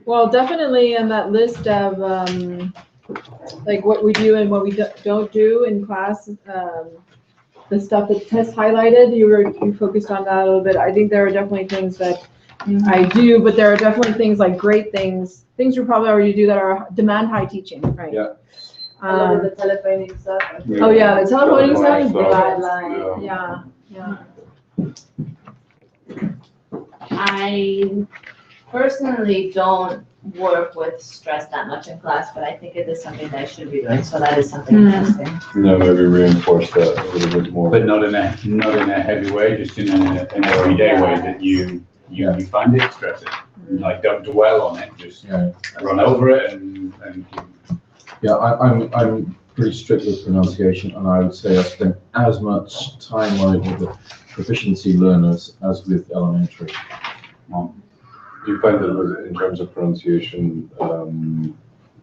Well, definitely in that list of like what we do and what we don't do in class, the stuff that Tess highlighted, you focused on that a little bit. I think there are definitely things that I do, but there are definitely things like great things you probably already do that are demand high teaching, right? Yeah. The telephonic stuff. Oh yeah, the telephonic stuff is guideline. Yeah. I personally don't work with stress that much in class, but I think it is something that I should be doing, so that is something interesting. Yeah, maybe reinforce that a little bit more. But not in a heavy way, just in an everyday way that you find it, stress it. Like, don't dwell on it, just run over it and Yeah, I'm pretty strict with pronunciation, and I would say I spend as much time on it with the proficiency learners as with elementary. Do you find that in terms of pronunciation,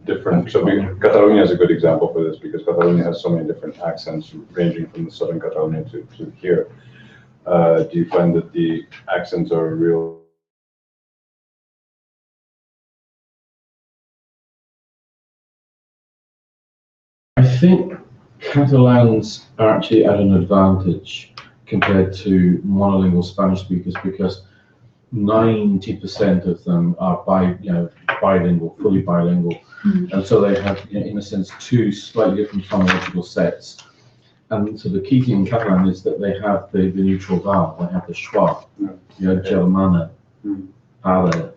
different? So Catalonia is a good example for this because Catalonia has so many different accents ranging from the southern Catalonia to here. Do you find that the accents are a real? I think Catalans are actually at an advantage compared to monolingual Spanish speakers because 90% of them are bilingual, fully bilingual, and so they have, in a sense, two slightly different phonological sets. And so the key thing in Catalan is that they have the neutral vowel. They have the schwa, Germana, Are,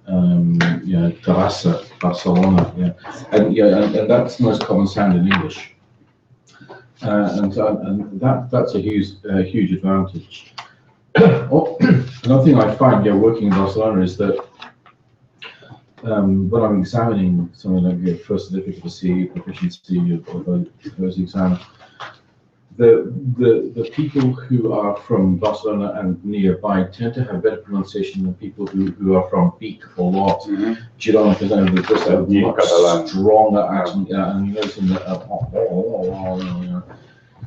Terrassa, Barcelona, and that's the most common sound in English. And that's a huge advantage. Another thing I find working in Barcelona is that when I'm examining something like your first certificate proficiency or those exams, the people who are from Barcelona and nearby tend to have better pronunciation than people who are from Vic or Lot, Girona, because they just have a much stronger accent, and you're noticing that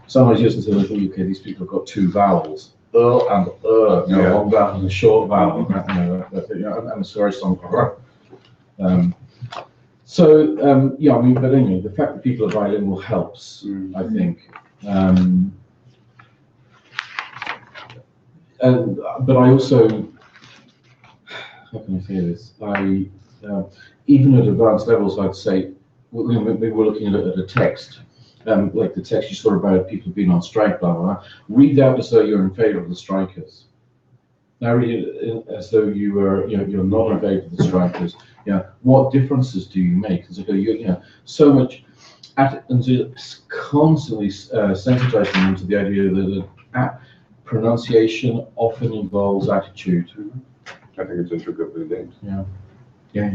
sometimes you listen to them and think, okay, these people have got two vowels. And long vowel and a short vowel, and a sorry song. But anyway, the fact that people are bilingual helps, I think. But I also, how can I say this? Even at advanced levels, I'd say we were looking at a text. Like the text you saw about people being on strike, blah, blah, blah. Read out as though you're in favor of the strikers. Now read it as though you're not in favor of the strikers. What differences do you make? Because so much, and to constantly sensitizing them to the idea that pronunciation often involves attitude. I think it's intricately linked. Yeah.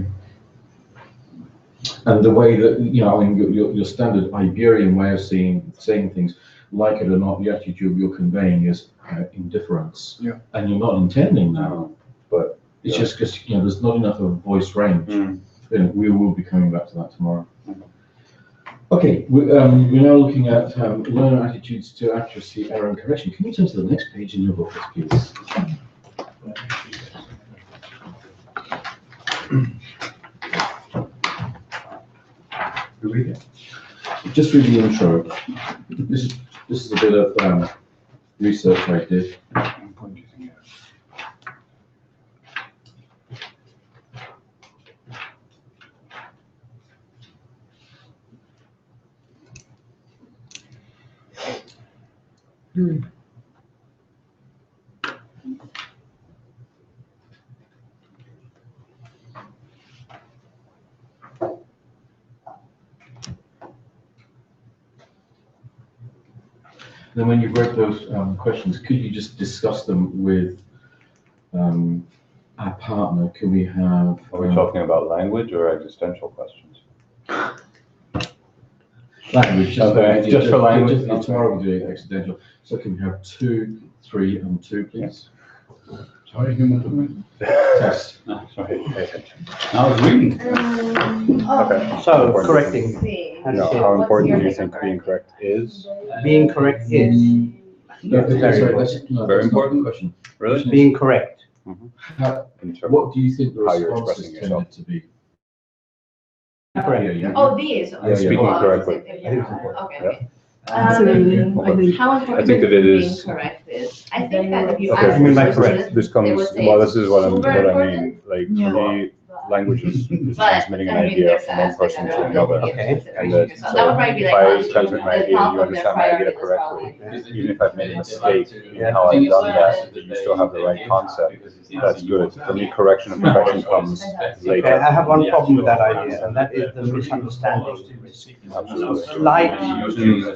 And the way that, your standard Iberian way of saying things, like it or not, the attitude you're conveying is indifference. Yeah. And you're not intending that, but it's just because, there's not enough of a voice range. We will be coming back to that tomorrow. Okay, we're now looking at learner attitudes to accuracy, error, and correction. Can you turn to the next page in your book, please? Just read the intro. This is a bit of research I did. Then when you wrote those questions, could you just discuss them with our partner? Can we have... Are we talking about language or existential questions? Language. Just for language. Tomorrow we'll do accidental. So can we have 2, 3, and 2, please? Sorry, who am I talking Test. about? Sorry, pay attention. I was reading. Okay. So correcting. How important do you think being correct is? Being correct is. Very important question. Really? Being correct. in terms What do you think the How you're responses expressing yourself. tended to be? Correct. Yeah. Oh, these. Yeah, speaking Oh, correctly. yeah, okay, Yeah. okay. Absolutely, I think. How important I think that it being is- correct is? I think that if you Okay, ask. I mean by a correct, person, this they comes, would say well, it's this is what super I important, mean, like, Yeah. for me, language is But, transmitting an I mean, idea there's from one aspect person that to are another. really Okay. And that, So that would probably be if like I on transmit my the idea, top you of their understand my idea priority list, correctly. probably. Even if I've made a mistake in how I've done that, you still have the right concept, that's good. For me, correction and perfection comes Okay, later. I have one problem with that idea, and that is the misunderstanding risk. Absolutely. Slight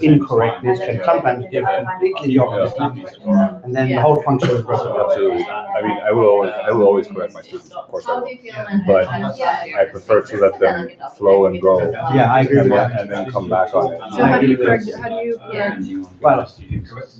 incorrectness can sometimes give completely the opposite, and then the whole function is broken up. Absolutely. I mean, I will always correct my students, of course I How do will. you feel when But yeah, I prefer to let them flow and go. Yeah, I agree with that. And then come back on it. So how do you correct, Well,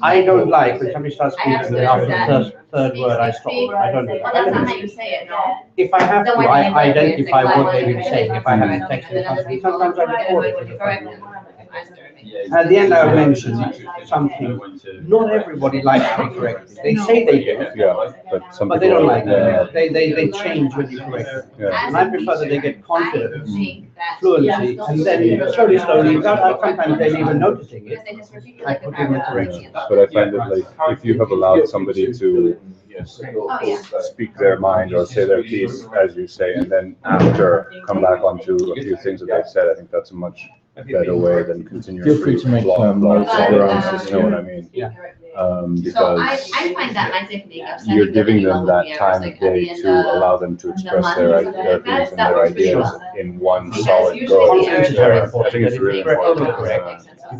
I don't like when somebody starts speaking, and after the third word I stop. I don't do Well, that's not how that. you say it, no? If I have to, Then when you I end up, identify it's like, what they've been why saying. If I have to text and then them other something, people, sometimes I and then record when you it. correct them, I understand. At the end, I would mention something, not everybody likes to be corrected. They say they do, Yeah, but some but they don't people, like yeah, it. They change when you correct them. yeah. And I prefer that they get I confidence, think that. fluency, and then slowly, without sometimes they're even noticing it, Because they just repeat I like a put in the paragraph. correction. But I find that like, if you have allowed somebody to Oh, yeah. speak their mind or say their piece, as you say, and then after come back onto a few things that they've said, I think that's a much better way than continuing. Feel free to make notes of your answers. You know what I mean? Yeah. So Because I find that my technique of you're sending giving email them with that the time errors, of like, at day the end to of allow them to the express month their or something their like that, things and that their works pretty ideas well. in one Because solid usually go. the errors is very Yeah, I important. think it's really Correct, important. overcorrect. Yeah. You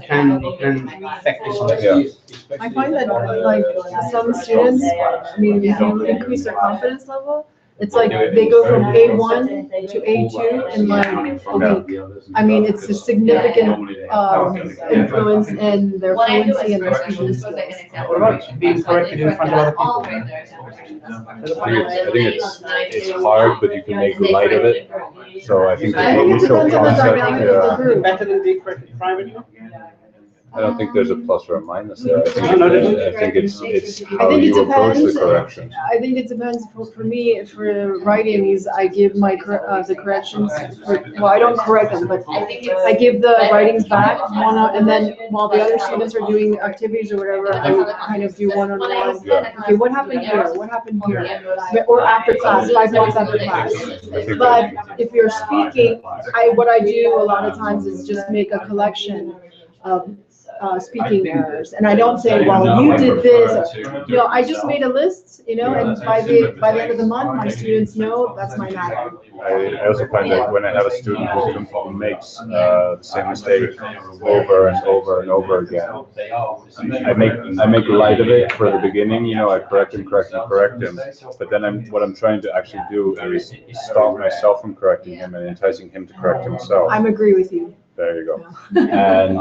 can affect this. Yeah. I find that like some students, I mean, if you increase their confidence level, it's like they go from A1 to A2 in like a week. I mean, it's a significant influence in their What I do fluency is and their first, speaking just like an skills. example. What about being corrected in front of other All people? right there, example. I think it's hard, but you can make light of it. So I think I that think the it initial depends on the concept, dynamic of the yeah, group. Better than being corrected privately? I don't think there's a plus or a minus there. I think, No, no, I think it's how think it you approach the depends. correction. I think it depends, for me, for writing these, I give my, the corrections, well, I don't correct them, but I think it's. I give the writings back, and then while the other students are doing activities or whatever, I would kind of do one-on-one. Yeah. Okay, what happened here, what happened here? Or after class, 5 minutes after class. I think But that, if you're speaking, what I do a lot of times is just make a collection of speaking errors. And I don't say, well, you did this, I just made a list, and by the end of the month, my students know that's my matter. I also find that when I have a student who makes the same mistake over and over and over again, I make light of it for the beginning, I correct him, but then what I'm trying to actually do is stop myself from correcting him and enticing him to correct himself. I'm agree with you. There you go. And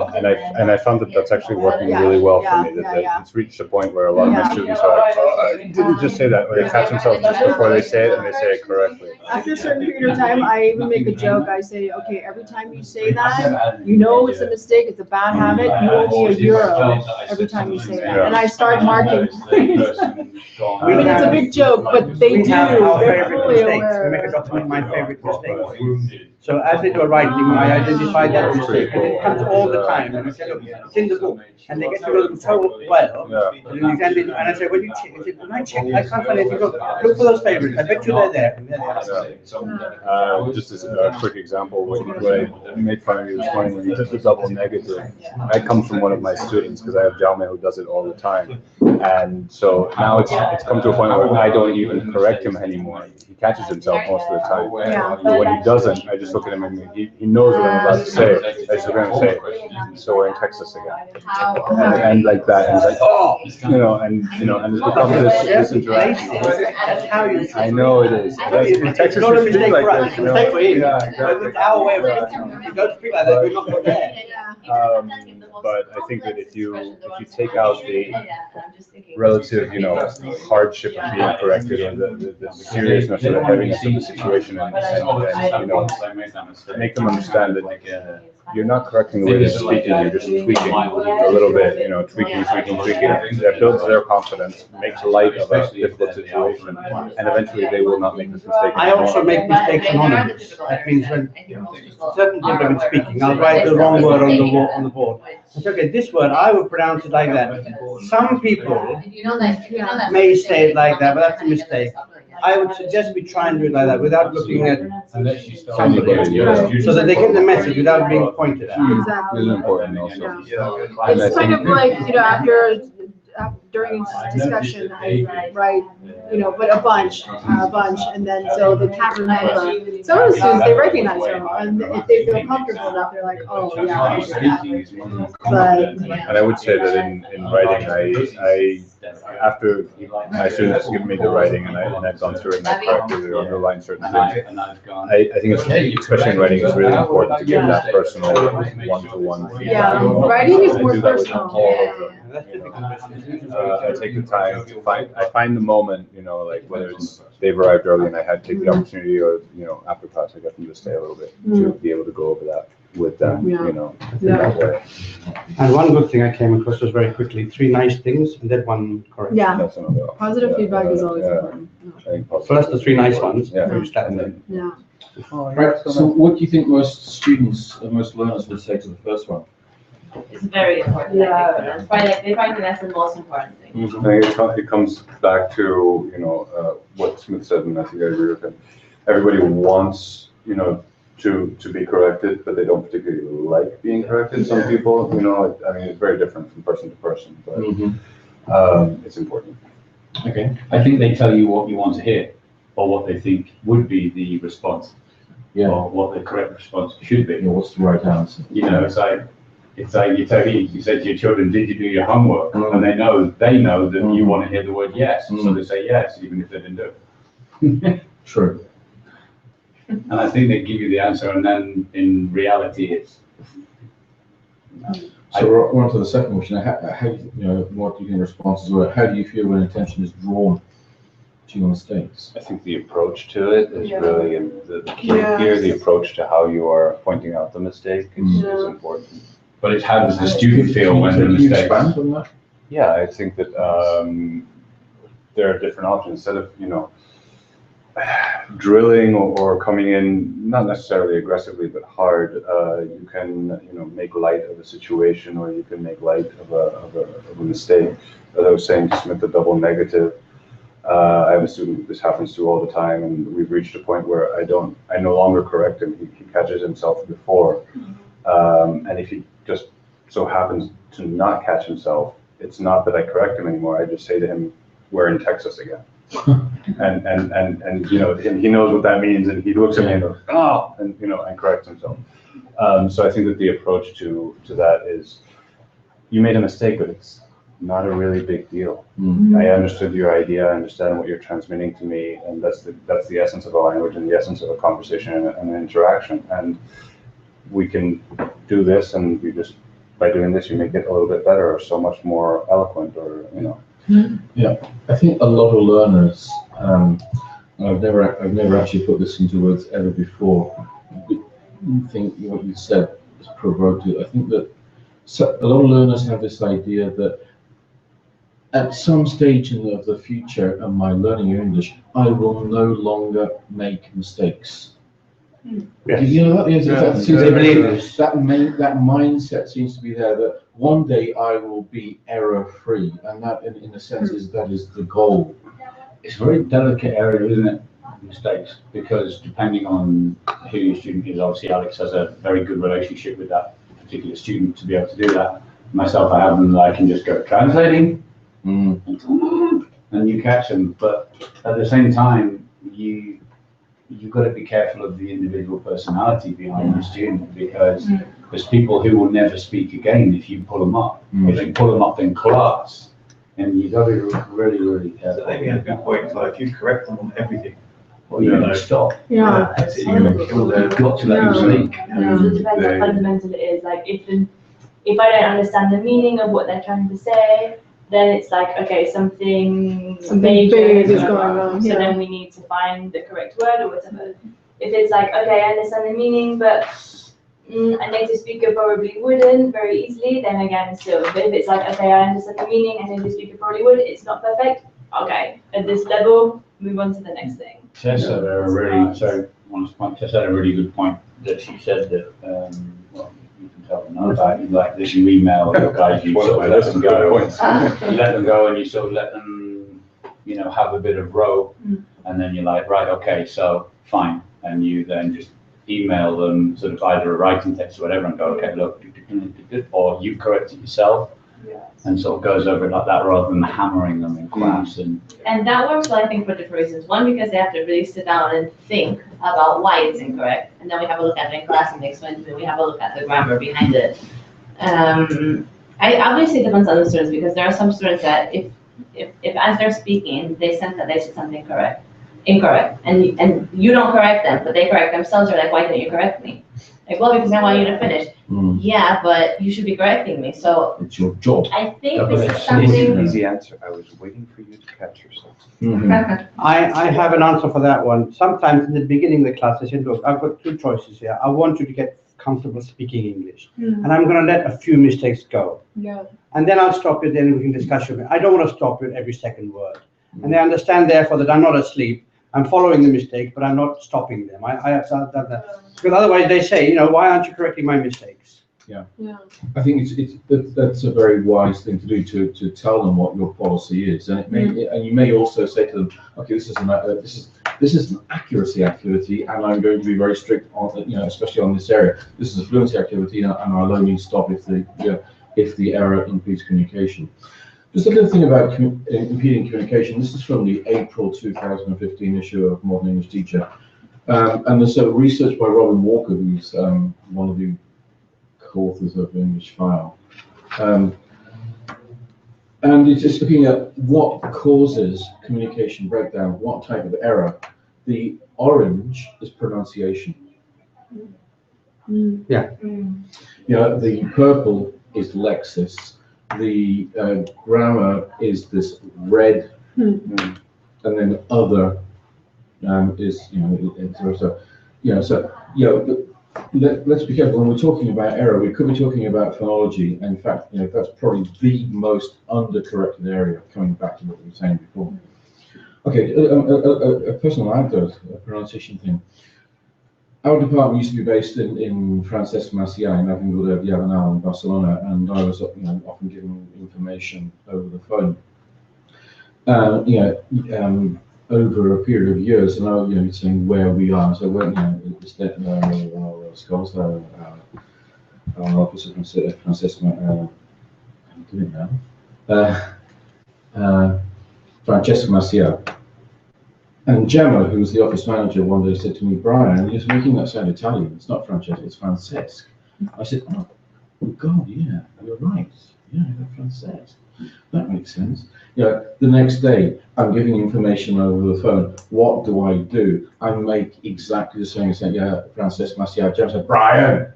I found that that's actually working really well for me, that it's reached a point where a lot of my students are like, oh, I didn't just say that, or they catch themselves just before they say it and they say it correctly. After a certain period of time, I even make a joke. I say, okay, every time you say that, it's a mistake, it's a bad habit, you owe me €1 every time you say that. Yeah. And I start marking. I mean, it's a big joke, but they We do, have our they're favorite fully mistakes. We make a aware. document of my favorite mistakes. So as they do a writing, I identify that mistake, and it comes all the time, and I say, look, it's in the book, and they get to know them so well. Yeah. And I say, when you check, when I check, I can't find anything, look for those favorites, I bet you they're there, and there they are. Just as a quick example, when I made fun of you this morning when you did the double negative, that comes from one of my students, because I have Jaume who does it all the time. And so now it's come to a point where I don't even correct him anymore. He catches himself most of the time. Yeah. But when he doesn't, I just look at him and he knows what I'm about to say. I just look at him and say, so we're in Texas again. And like that, and he's like, oh, and it's become this interaction. That's how you. I know it is. In Texas, It's not a we speak mistake like for us, this, it's a mistake for him. Yeah, But exactly. it's our way of thinking. You don't speak like that, you're not there. But I think that if you take out the relative, hardship of being corrected, or the seriousness or the heaviness of the situation, and make them understand that you're not correcting the way they're speaking, you're just tweaking a little bit, you know, tweaking. That builds their confidence, makes light of a difficult situation, and eventually they will not make this mistake. I also make mistakes anonymous. That means when certain people have been speaking, I'll write the wrong word on the board. It's okay, this word, I would pronounce it like that. Some people may say it like that, but that's a mistake. I would suggest we try and do it like that without looking at Unless you start. Somebody, yeah. so that they get the message without being pointed at. Exactly. This is important also. Yeah. It's kind of like, you know, during discussion, I write, you know, but a bunch, and then so the cat remember. Some of the students, they recognize them, and if they feel comfortable enough, they're like, oh, yeah, I did that. But, And I would say that in writing, I after my students give me the writing and I've gone through it and I've corrected or underlined certain things, I think it's, especially in writing, it's really important to give that personal one-to-one feedback. yeah, writing is more I do that with personal. all of them. I take the time to find the moment, you know, like whether it's they've arrived early and I had to take the opportunity, or, you know, after class, I got them to stay a little bit to be able to go over that with them, you know, in that way. And one good thing I came across was very quickly, 3 nice things and then 1 correction. Yeah, That's another. positive feedback is always important. I think positive. First the 3 nice ones, Yeah. use that And then. then, Yeah. Right, so what do you think most students and most learners would say to the first one? It's very important. I think, for them. They find that that's the most important thing. I think it comes back to, you know, what Smith said, and I think I agree with him. Everybody wants, you know, to be corrected, but they don't particularly like being corrected. Some people, you know, I mean, it's very different from person to person, but it's important. Okay. I think they tell you what you want to hear, or what they think would be the response, Yeah. or what the correct response should be. You know, what's the right answer? You know, it's like you said to your children, did you do your homework? Mm. And they know that you Mm. want to hear the word yes, so Mm. they say yes, even if they didn't do it. True. And I think they give you the answer, and then in reality, it's. So we're on to the second question. How you know, what do you think responses were? How do you feel when attention is drawn to your mistakes? I think the approach to it is Yeah. really the key Yes. here. The approach to how you are pointing out the mistake is Yeah. important. But it's how does the student feel when the Can you mistakes? expand on that? Yeah, I think that there are different options. Instead of, you know, drilling or coming in, not necessarily aggressively, but hard, you can, you know, make light of a situation, or you can make light of a mistake. As I was saying to Smith, the double negative. I have a student this happens to all the time, and we've reached a point where I no longer correct him. He catches himself before. And if he just so happens to not catch himself, it's not that I correct him anymore. I just say to him, "We're in Texas again." and you know, and he knows what that means, and he looks at me and goes, "Oh," and you know, and corrects himself. So I think that the approach to that is, you made a mistake, but it's not a really big deal. I understood your idea, I understand what you're transmitting to me, and that's the essence of a language and the essence of a conversation and an interaction. And we can do this, and you just, by doing this, you make it a little bit better, or so much more eloquent, or, you know. I think a lot of learners, I've never actually put this into words ever before. I think what you said has provoked it. I think that a lot of learners have this idea that at some stage of the future of my learning of English, I will no longer make mistakes. Yes. You know, that They believe this. that mindset seems to be there, that one day I will be error-free, and that, in a sense, that is the goal. It's a very delicate area, isn't it? Mistakes, because depending on who your student is, obviously Alex has a very good relationship with that particular student to be able to do that. Myself, I have them that I can just go translating, and you catch them. But at the same time, you've got to be careful of the individual personality behind the student, because there's people who will never speak again if you pull them up. If you pull them up in class, and you've got to be really, really careful. I think you have a good point, like if you correct them on everything, Well, you're going to stop. Yeah. that's it, you're gonna kill You've them. got to let them speak. It depends how fundamental it is. Like if I don't understand the meaning of what they're trying to say, then it's like, okay, something major big is going going on, So yeah. then we need to find the correct word or whatever. If it's like, okay, I understand the meaning, but a native speaker probably wouldn't very easily, then again, still. But if it's like, okay, I understand the meaning, and native speaker probably would, it's not perfect, okay, at this level, move on to the next thing. Tess had a really, sorry, one point, Tess had a really good point that she said that, well, you can tell them know about it, like this, you email your guys, you sort of let them go. You let them go and you sort of let them, you know, have a bit of rope, and then you're like, right, okay, so fine, and you then just email them sort of either a writing text or whatever and go, okay, look, or you correct it yourself, and sort of goes over it like that rather than hammering them in class. And that works well, I think, for different reasons. One, because they have to really sit down and think about why it's incorrect, and then we have a look at it in class and they explain to me, we have a look at the grammar behind it. I obviously depends on the students, because there are some students that if as they're speaking, they sense that they said something incorrect, and you don't correct them, but they correct themselves, they're like, why didn't you correct me? Like, well, because I want you to finish. Yeah, but you should be correcting me, so It's your job. I think Yeah, but this is it's something. Easy answer. I was waiting for you to catch yourself. I have an answer for that one. Sometimes in the beginning of the class, I said, look, I've got two choices here. I want you to get comfortable speaking English, and I'm going to let a few mistakes go. Yeah. And then I'll stop you, then we can discuss it. I don't want to stop you at every second word. And they understand therefore that I'm not asleep. I'm following the mistake, but I'm not stopping them. I have done that. Because otherwise they say, you know, why aren't you correcting my mistakes? Yeah. I think that's a very wise thing to do, to tell them what your policy is, and it may, and you may also say to them, okay, this is an accuracy activity, and I'm going to be very strict on, you know, especially on this area. This is a fluency activity, and I'll only stop if the error impedes communication. Just a little thing about impeding communication. This is from the April 2015 issue of Modern English Teacher, and there's a research by Robin Walker, who's one of the co-authors of English File, and it's just looking at what causes communication breakdown, what type of error. The orange is pronunciation. Yeah. The purple is lexis. The grammar is this red, and then other is, let's be careful when we're talking about error. We could be talking about phonology. In fact, that's probably the most undercorrected area, coming back to what we were saying before. Okay, a personal anecdote, a pronunciation thing. Our department used to be based in Francesc Macià in Avinguda Diagonal in Barcelona, and I was often given information over the phone. Over a period of years, and I was saying where we are. So when schools, our office of Francesc Macià, I'm doing now. Francesc Macià. And Gemma, who was the office manager, one day said to me, Brian, you're making that sound Italian. It's not Francesca, it's Francesc. I said, oh, God, yeah, you're right. Yeah, Francesc. That makes sense. The next day, I'm giving information over the phone. What do? I make exactly the same thing. Yeah, Francesc Macià. Gemma said, Brian.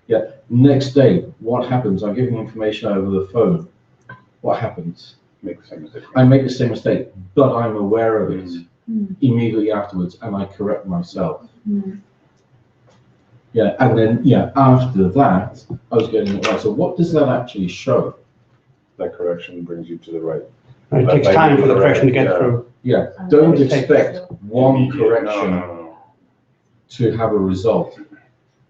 Yeah. Next day, what happens? I'm giving information over the phone. What happens? I make the same mistake, but I'm aware of it immediately afterwards, and I correct myself. Yeah, and then after that, I was getting it right. So what does that actually show? That correction brings you to the right. It takes time for the correction to get through. Yeah, don't expect one correction to have a result.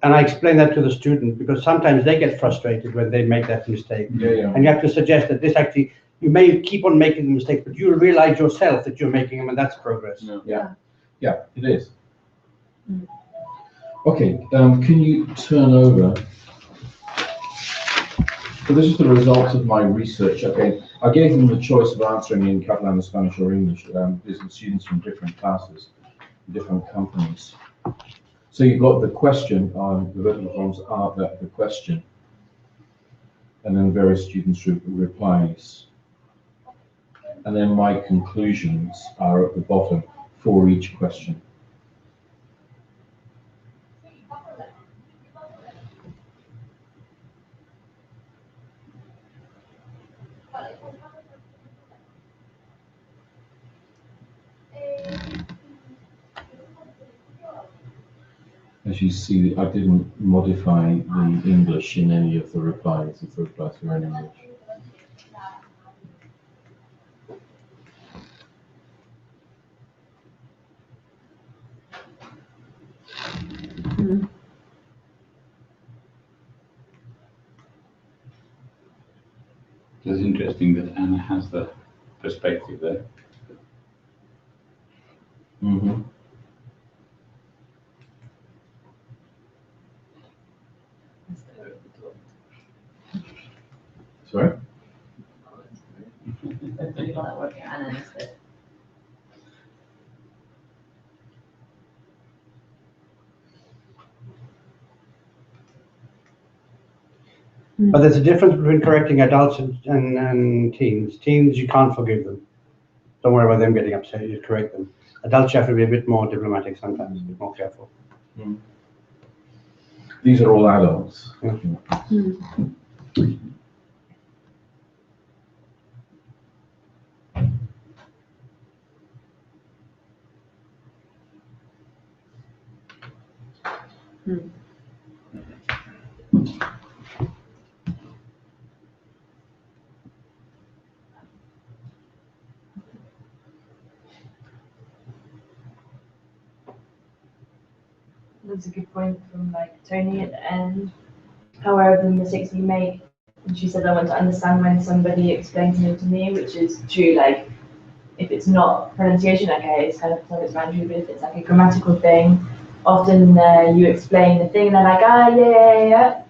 And I explain that to the student, because sometimes they get frustrated when they make that mistake. And you have to suggest that this actually, you may keep on making the mistakes, but you'll realize yourself that you're making them, and that's progress. Yeah, it is. Okay, can you turn over? So this is the result of my research. Okay, I gave them the choice of answering in Catalan, Spanish, or English. These are students from different classes, different companies. So you've got the question, the vertical columns are the question, and then various students' replies. And then my conclusions are at the bottom for each question. As you see, I didn't modify the English in any of the replies, if the replies were in English. It's interesting that Anna has the perspective there. Mm-hmm. Sorry? People that work here, Anna instead. But there's a difference between correcting adults and teens. Teens, you can't forgive them. Don't worry about them getting upset, you just correct them. Adults, you have to be a bit more diplomatic sometimes, a bit more careful. These are all adults. That's a good point from like Tony at the end. However, the mistakes we make, and she said I want to understand when somebody explains something to me, which is true. Like if it's not pronunciation, okay, it's kind of self-explanatory. But if it's like a grammatical thing, often you explain the thing, and they're like, yeah.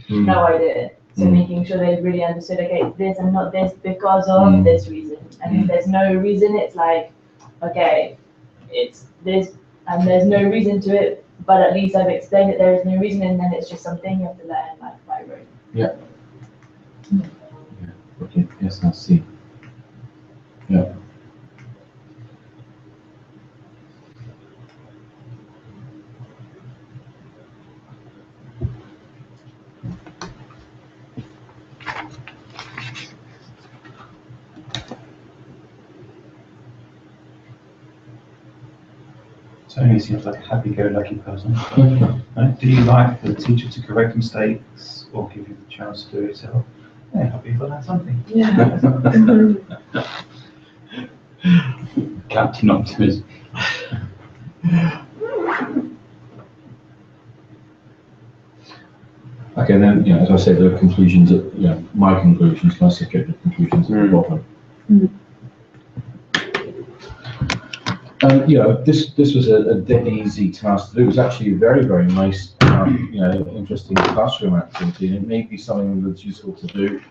No idea. So making sure they really understood, okay, this and not this because of this reason. And if there's no reason, it's like, okay, it's this and there's no reason to it, but at least I've explained that there is no reason, and then it's just something you have to learn like by rote. Yeah. Okay, yes, I see. Yeah. Tony seems like a happy-go-lucky person. Do you like the teacher to correct mistakes or give you the chance to do it yourself? Yeah, happy for that something. Captain Optimism. Okay, then, as I said, there are conclusions at, my conclusions, my subjective conclusions at the bottom. This was a dead easy task to do. It was actually a very, very nice, interesting classroom activity, and it may be something that's useful to do.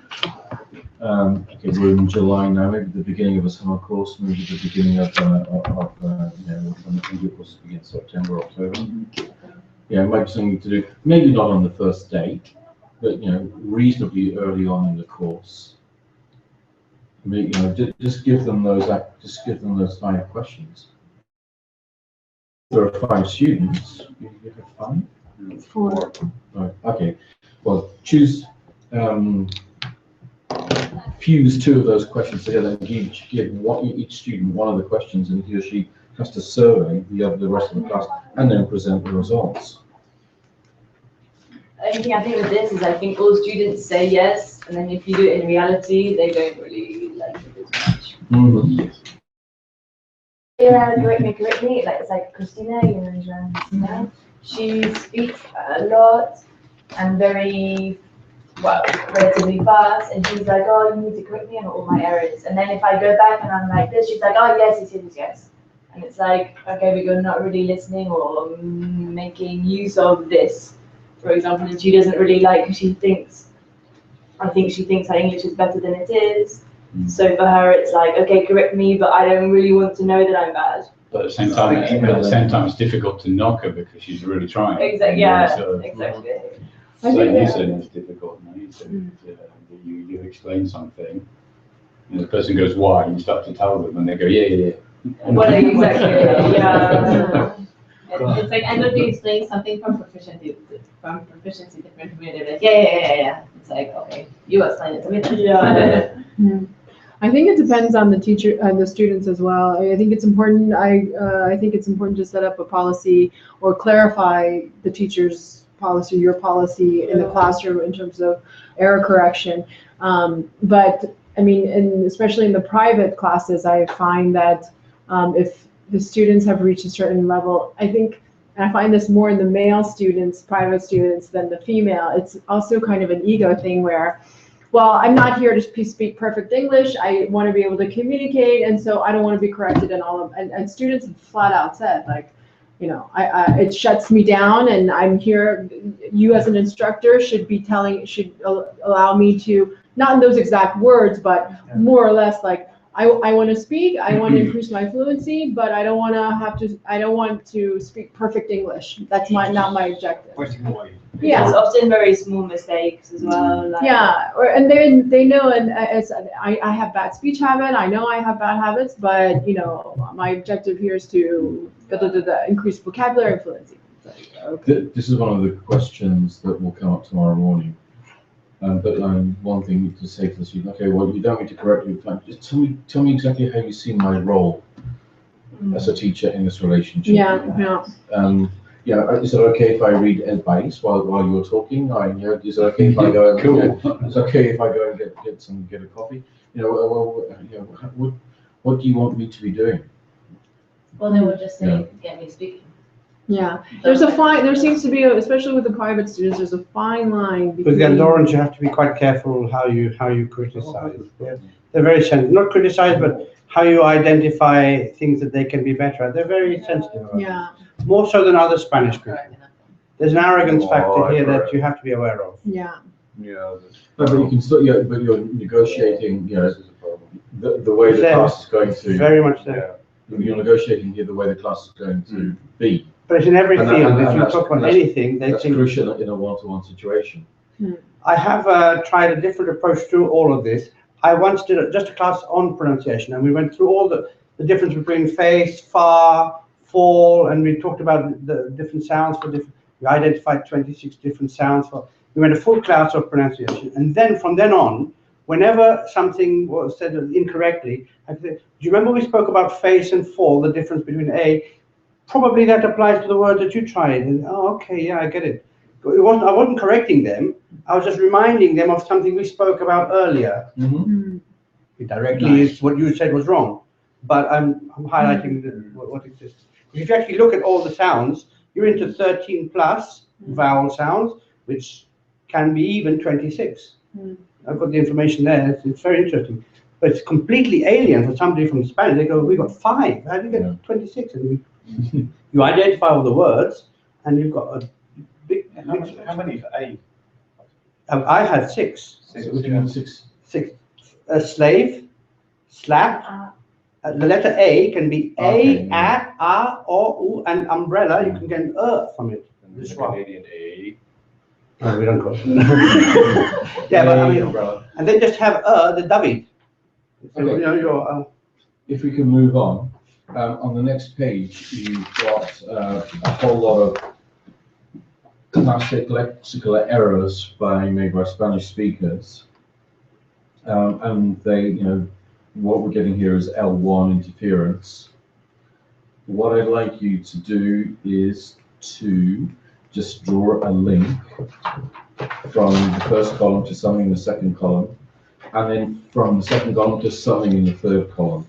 Okay, we're in July now, maybe the beginning of a summer course, maybe the beginning of I think it was begin September, October. Yeah, it might be something to do, maybe not on the first day, but, reasonably early on in the course. Just give them those 5 questions. There are 5 students. You have 5? 4. Right. Okay. Well, choose, fuse 2 of those questions together and give each student one of the questions, and he or she has to survey the rest of the class and then present the results. The only thing I think with this is I think all students say yes, and then if you do it in reality, they don't really like it as much. Correct me, like it's like Christina, Christina. She speaks a lot and very, relatively fast, and she's like, oh, you need to correct me on all my errors. And then if I go back and I'm like this, she's like, oh, yes. And it's like, okay, but you're not really listening or making use of this, for example, and she doesn't really like, I think she thinks her English is better than it is. So for her, it's like, okay, correct me, but I don't really want to know that I'm bad. But at the same time, it's difficult to knock her because she's really trying. Exactly. Yeah. Exactly. So you said it's difficult. No? You said you explain something, and the person goes, "Why?" And you start to tell them, and they go, "Yeah." Well, exactly. Yeah. It's like end up explaining something from proficiency different from me. They're like, yeah. It's like, okay, you explain it to me then. Yeah. I think it depends on the teacher and the students as well. I think it's important. I think it's important to set up a policy or clarify the teacher's policy, your policy in the classroom in terms of error correction. But I mean, and especially in the private classes, I find that if the students have reached a certain level, I think, and I find this more in the male students, private students, than the female. It's also kind of an ego thing where, well, I'm not here to speak perfect English. I want to be able to communicate, and so I don't want to be corrected in all of. And students have flat out said, like, you know, it shuts me down, and I'm here. You as an instructor should allow me to, not in those exact words, but more or less like, I want to speak. I want to increase my fluency, but I don't want to speak perfect English. That's not my objective. Yeah. It's often very small mistakes as well. Like, Yeah, and they know, and I have bad speech habit. I know I have bad habits, but you know, my objective here is to increase vocabulary and fluency. Okay. This is one of the questions that will come up tomorrow morning. But one thing to say to the student, okay, well, you don't need to correct me, just tell me exactly how you see my role as a teacher in this relationship. Yeah. Yeah, is it okay if I read advice while you're talking? Is it okay if I go? Is it okay if I go and get a coffee? You know, what do you want me to be doing? Well, they would just say, get me speaking. Yeah, there's a fine. There seems to be, especially with the private students, there's a fine line between. But then, Lawrence, you have to be quite careful how you criticize. They're very sensitive. Not criticize, but how you identify things that they can be better at. They're very sensitive about it. More so than other Spanish people. There's an arrogance factor here that you have to be aware of. Yeah. Yeah. But you can still, but you're negotiating, you know, the way the class is going to. Very much so. You're negotiating here the way the class is going to be. But it's in every And field. If you that's- talk about that's- anything, they That's think. crucial in a one-to-one situation. I have tried a different approach through all of this. I once did just a class on pronunciation, and we went through all the difference between face, far, fall, and we talked about the different sounds for different. We identified 26 different sounds for. We went a full class of pronunciation, and then from then on, whenever something was said incorrectly, I said, "Do you remember we spoke about face and fall? The difference between a." Probably that applies to the word that you tried. And, oh, okay, yeah, I get it. I wasn't correcting them. I was just reminding them of something we spoke about earlier. It directly is what you said was wrong, but I'm highlighting what exists. If you actually look at all the sounds, you're into 13 plus vowel sounds, which can be even 26. I've got the information there. It's very interesting. But it's completely alien for somebody from Spanish. They go, we got 5. How do you get 26? And you identify all the words, and you've got a big. How many for A? I had 6. Six. A slave, slap. The letter A can be Okay, A, O, U, and umbrella. You can get an from it. The Canadian A. No, we don't call it. Yeah, but I mean, and they just have the David. So, Okay. you know, you're. If we can move on the next page, you've got a whole lot of classic lexical errors made by Spanish speakers. And they, you know, what we're getting here is L1 interference. What I'd like you to do is to just draw a link from the first column to something in the second column, and then from the second column to something in the third column.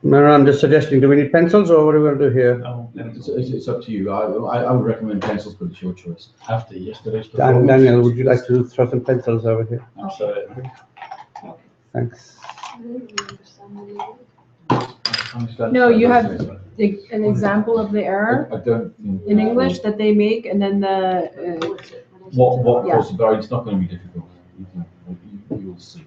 No, I'm just suggesting, do we need pencils or what are we going to do here? Oh, It's up to you. I would recommend pencils, but it's your choice. After yesterday's Daniel, would you like to throw some pencils over here? Absolutely. Thanks. No, you have an example of the error I don't think. in English that they make, and then the. What Yeah. causes barrier? It's not going to be difficult. You'll see.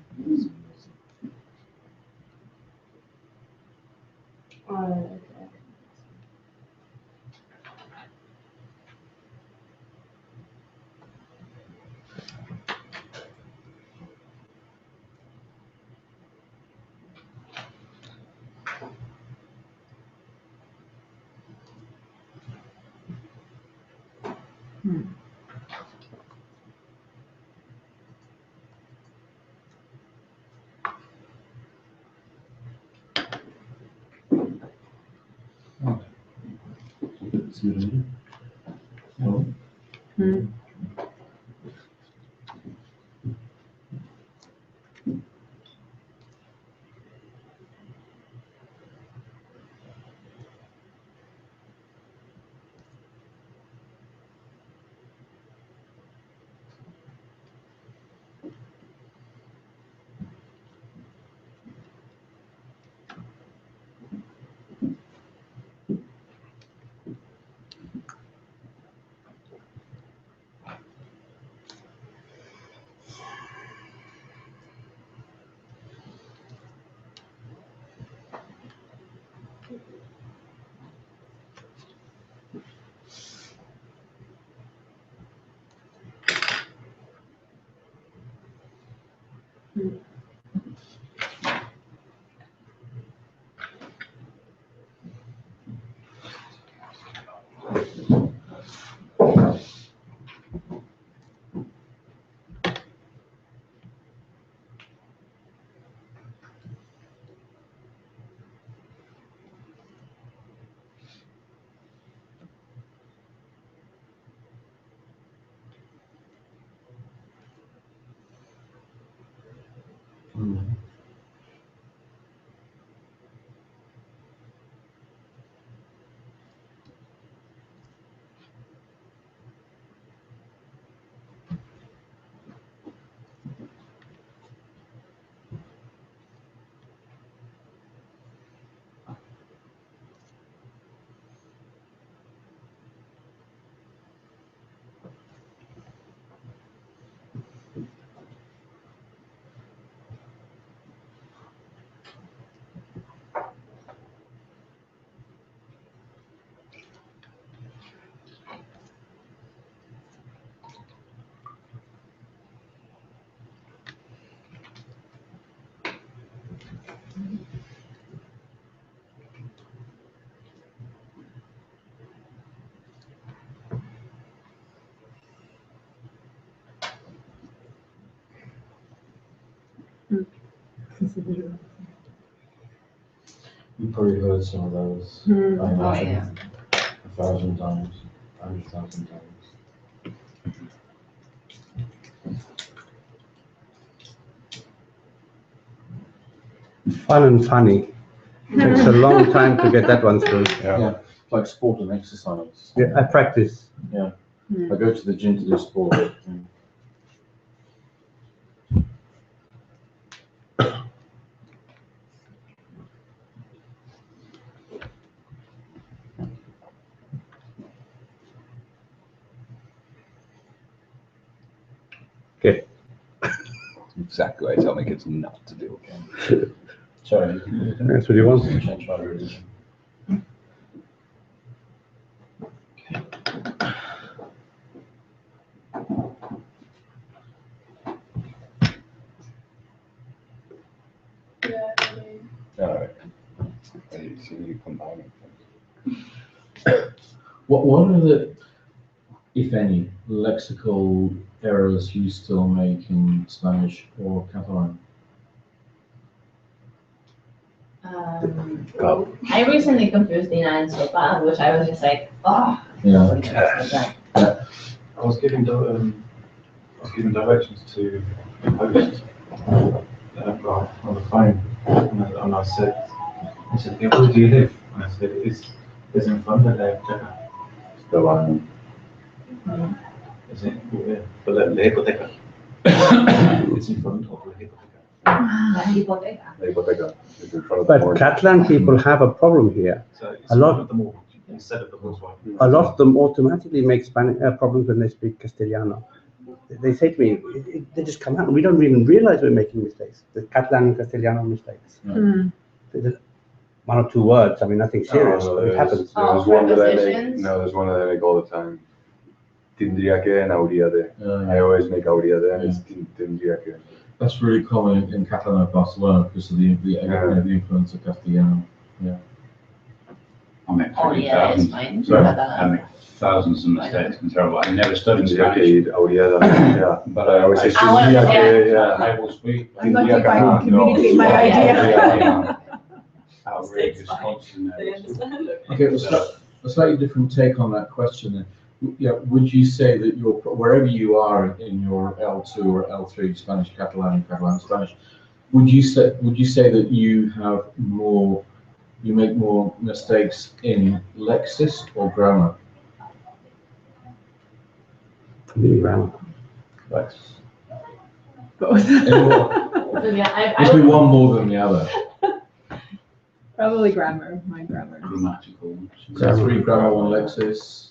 good idea. Well, you probably heard some of those. I Hmm. imagine 1,000 times, 100,000 times. Fun and funny. Takes a long time to get that one through. Yeah, like sport and exercise. Yeah, I practice. I go to the gym to do sport. Okay. Exactly what I tell my kids not to do. Sorry. That's what you want. Change my religion. Alright. You see you combining things. What are the, if any, lexical errors you still make in Spanish or Catalan? I recently confused Dina and Sopa, which I was just like, oh. Yeah. I was giving directions to the host guy on the phone, and I said, "Yeah, where do you live?" And I said, "It's in front of the Still on. Is it? Yeah, but la hipoteca. It's in front of la hipoteca. La hipoteca. La hipoteca. It's in front of the But mortgage. Catalan people have a problem here. So it's A in lot- front of the mortgage instead of the Volkswagen. A lot of them automatically make problems when they speak Castellano. They say to me, they just come out and we don't even realize we're making mistakes. The Catalan and Castellano mistakes. They're just one or two words, I mean, nothing serious, but it happens. There's one that I make, Prepositions? no, there's one that I make all the time. Tendría que and habría de. I always make habría de and it's tendría que. That's really common in Catalan and Barcelona because of the influence of Castellano. I make Oh, probably yeah, it's thousands. fine. Sorry, Catalan. I make thousands of mistakes and terrible. I never studied Tendría que Spanish, ir, habría de, yeah. but I always say I wanna- tendría que, yeah. yeah. I will speak. I'm lucky if I No. can communicate my Yeah, idea. Outrageous It's fine. consonants. They understand. Okay, well, a slightly different take on that question. Yeah, would you say that wherever you are in your L2 or L3 Spanish, Catalan, Spanish, would you say that you make more mistakes in lexis or grammar? Grammar. But Both. Yeah, Must be one more than the other. Probably grammar, my grammar. grammatical. So 3 grammar, 1 lexis.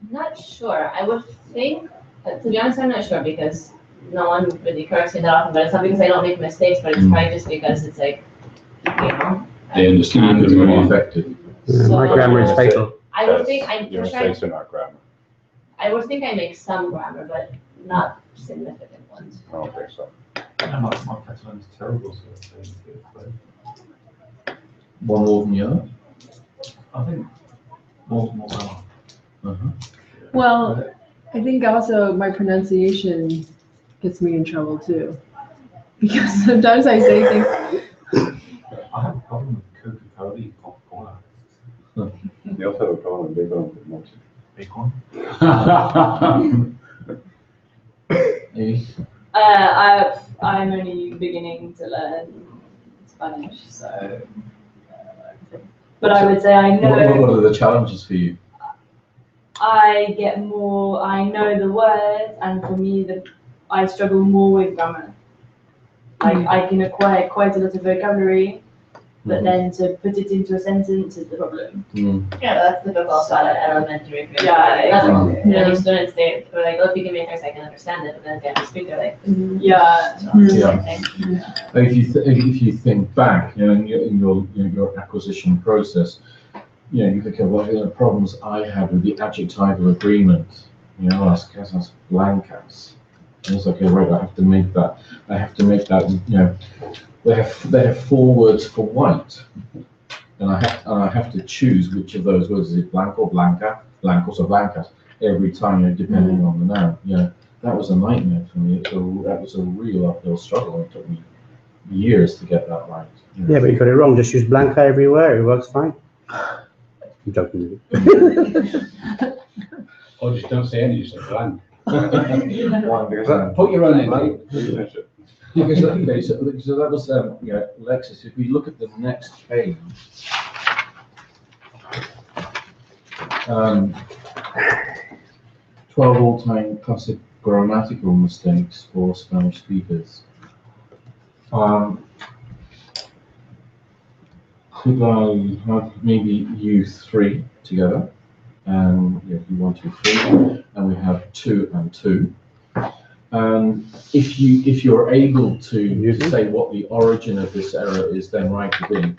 not sure. I would think, to be honest, I'm not sure because no one really corrects me that often, but it's not because I don't make mistakes, but it's probably just because it's like, you know. They understand It's it really more. effective. My grammar is fatal. I would think, Your mistakes are not grammar. I would think I make some grammar, but not significant ones. I don't think so. And my Catalan is terrible, so it's very good, but One more than the other. I think more grammar. Uh-huh. Well, I think also my pronunciation gets me in trouble too. Because sometimes I say things, I have a problem with Coca-Cola. You also have a problem with big one. Big one. Amy? I'm only beginning to learn Spanish, so. But I would say I What know, are the challenges for you? I get more, I know the words, and for me, I struggle more with grammar. Like, I can acquire quite a lot of vocabulary, but then to put it into a sentence is the problem. Yeah, that's difficult about elementary grade. Yeah, That's- yeah. Many students, they're like, oh, if you give me a text, I can understand it, but then if they have to speak, they're like, Yeah, so it's the Yeah. same thing. But if you think back, in your acquisition process, you think of what are the problems I had with the adjectival agreement. Las casas blancas. And it's okay, right? I have to make that. They have 4 words for white, and I have to choose which of those words is it blanco, blanca, blancos or blancas every time, depending on the noun. That was a nightmare for me. That was a real uphill struggle. It took me years to get that right. Yeah, but you got it wrong. Just use blanca everywhere. It works fine. I'm joking. Or just don't say any, just say blank. Because Put your own in. So that was Lexis. If we look at the next page, 12 all-time classic grammatical mistakes for Spanish speakers. Could I have maybe you 3 together? And if you 1, 2, 3, and we have 2 and 2. If you're able to say what the origin of this error is, then write it in.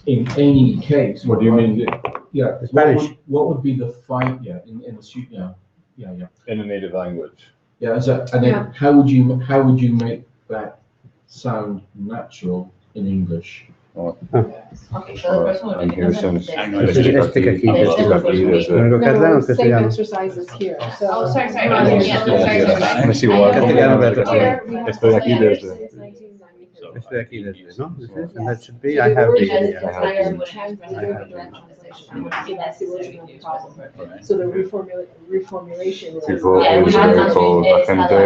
In any case, What do you mean? Yeah, Spanish. What would be the fight? Yeah, in the street. Yeah. In a native language. Yeah, and then how would you make that sound natural in English? Okay, so the first one would be. And here since Hang on, este este aquí, aquí. there's a- ¿Lo catalán o same castellano? exercises here. So, Oh, sorry, sorry, Yeah, sorry. es igual. Castellano, pero Here we have Estoy aquí standards desde. since 1993. Estoy aquí desde, ¿no? This is, and that should So be, I the have original the, is I have higher the- That's the original problem. So the reformulation is. Tipo, Yeah, we es have con something, la it's not gente like-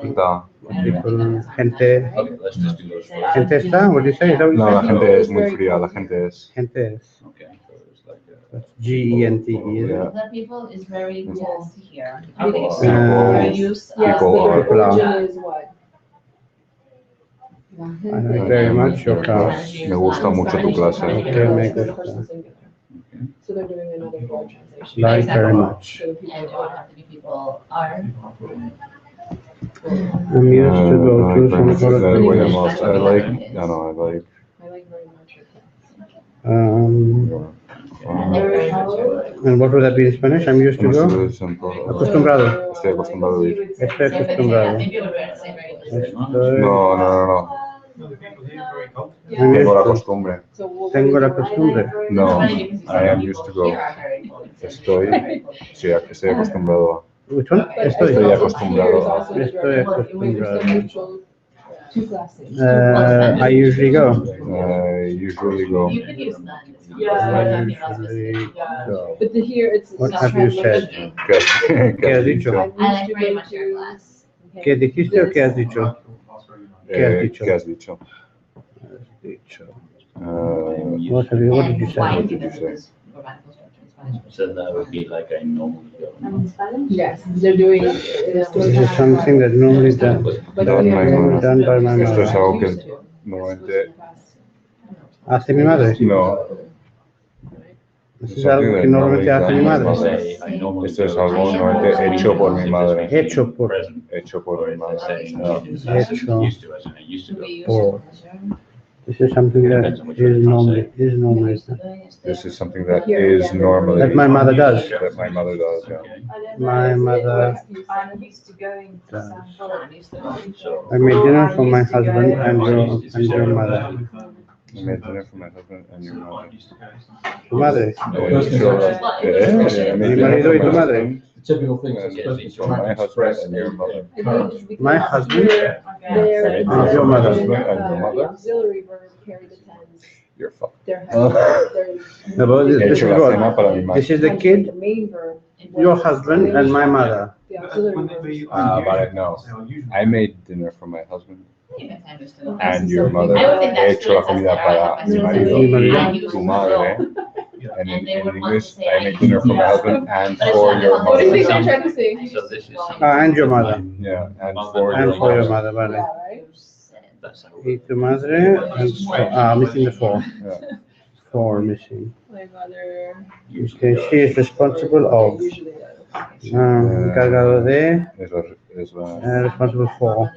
está. people, gente, Okay, let's just do those first. gente está, what do you say? Is that what you No, la said? gente es muy fría, la gente es. Gente es, Okay, so it's like that's Gente, Yeah. The people is very Yes. cool to hear. People- Very use. Yes, People but are- the origin is what? I like very much your class. Me gusta mucho tu clase. Okay, me gusta. So they're doing another word translation. Like very much. So the people And it would have to be people are. I'm used to go to some sort of, I like, I like very much your class. and what would that be in Spanish? I'm used to go. Acostumbrado. Estoy acostumbrado a ir. Estoy acostumbrado. Maybe it would be the same regulation. Estoy, No, no, no, No, the people here are very cold. I'm Tengo la used to. costumbre. So what Tengo is la the word? costumbre. No, Because I am people used to go. here are very cold. Estoy, sí, estoy acostumbrado Which one? But Estoy. Estoy also acostumbrado. here is also Estoy very- acostumbrado. We're still two classes. I usually go. a. I usually go. You could use that. Yeah. So, But here, it's. What it's have you said? translation. ¿Qué has dicho? I I used like to very go much your to- class. ¿Qué dijiste o qué has dicho? ¿Qué has dicho? ¿Qué has dicho? Dicho. Uh, What have you, what did you And why? say? What did you Because say? it was grammatical structure in Spanish. So that would be like a normal And in Spanish? Yes, they're doing. This is something that normally done, But Done here by it's my- done by my Esto es mother. algo que used to. normalmente ¿Hace mi madre? no. Eso es algo que normalmente hace mi madre. Esto es algo normalmente hecho por mi madre. Hecho por, Hecho por mi madre. Hecho. We Por. use this is something that is normally done. This is something that is normally. That my mother does. That my mother does, yeah. My mother, I'm used to going to San Paul. I made dinner for my husband and your mother. I made dinner for my husband and your mother. Tu madre. I made Mi dinner marido for y tu my madre. husband The typical thing is and supposed to for try my and husband express and your mother. I think it's because My husband There, And your mother. And your the mother. auxiliary verb carry the tense. You're fucked. They're No, but He this is hecho la what, cena para mi madre. this is the kid, The main verb. your husband and my mother. The auxiliary verb. Vale, no. I made dinner for my husband You can time this too. and your mother. I would think He that's hecho la true, comida that's para the mi right marido Mi marido. y tu madre. And And they in would want to English, say, I made dinner for my husband and for your What do you think mother. they're trying to say? So this is. And your mother. Yeah, and for And your for your mother. mother, Yeah, vale. right? That's how. Y tu madre, and, missing the four. Yeah. Four missing. My mother. Okay, she is responsible of, Usually does. encargado de, Es la. responsible for.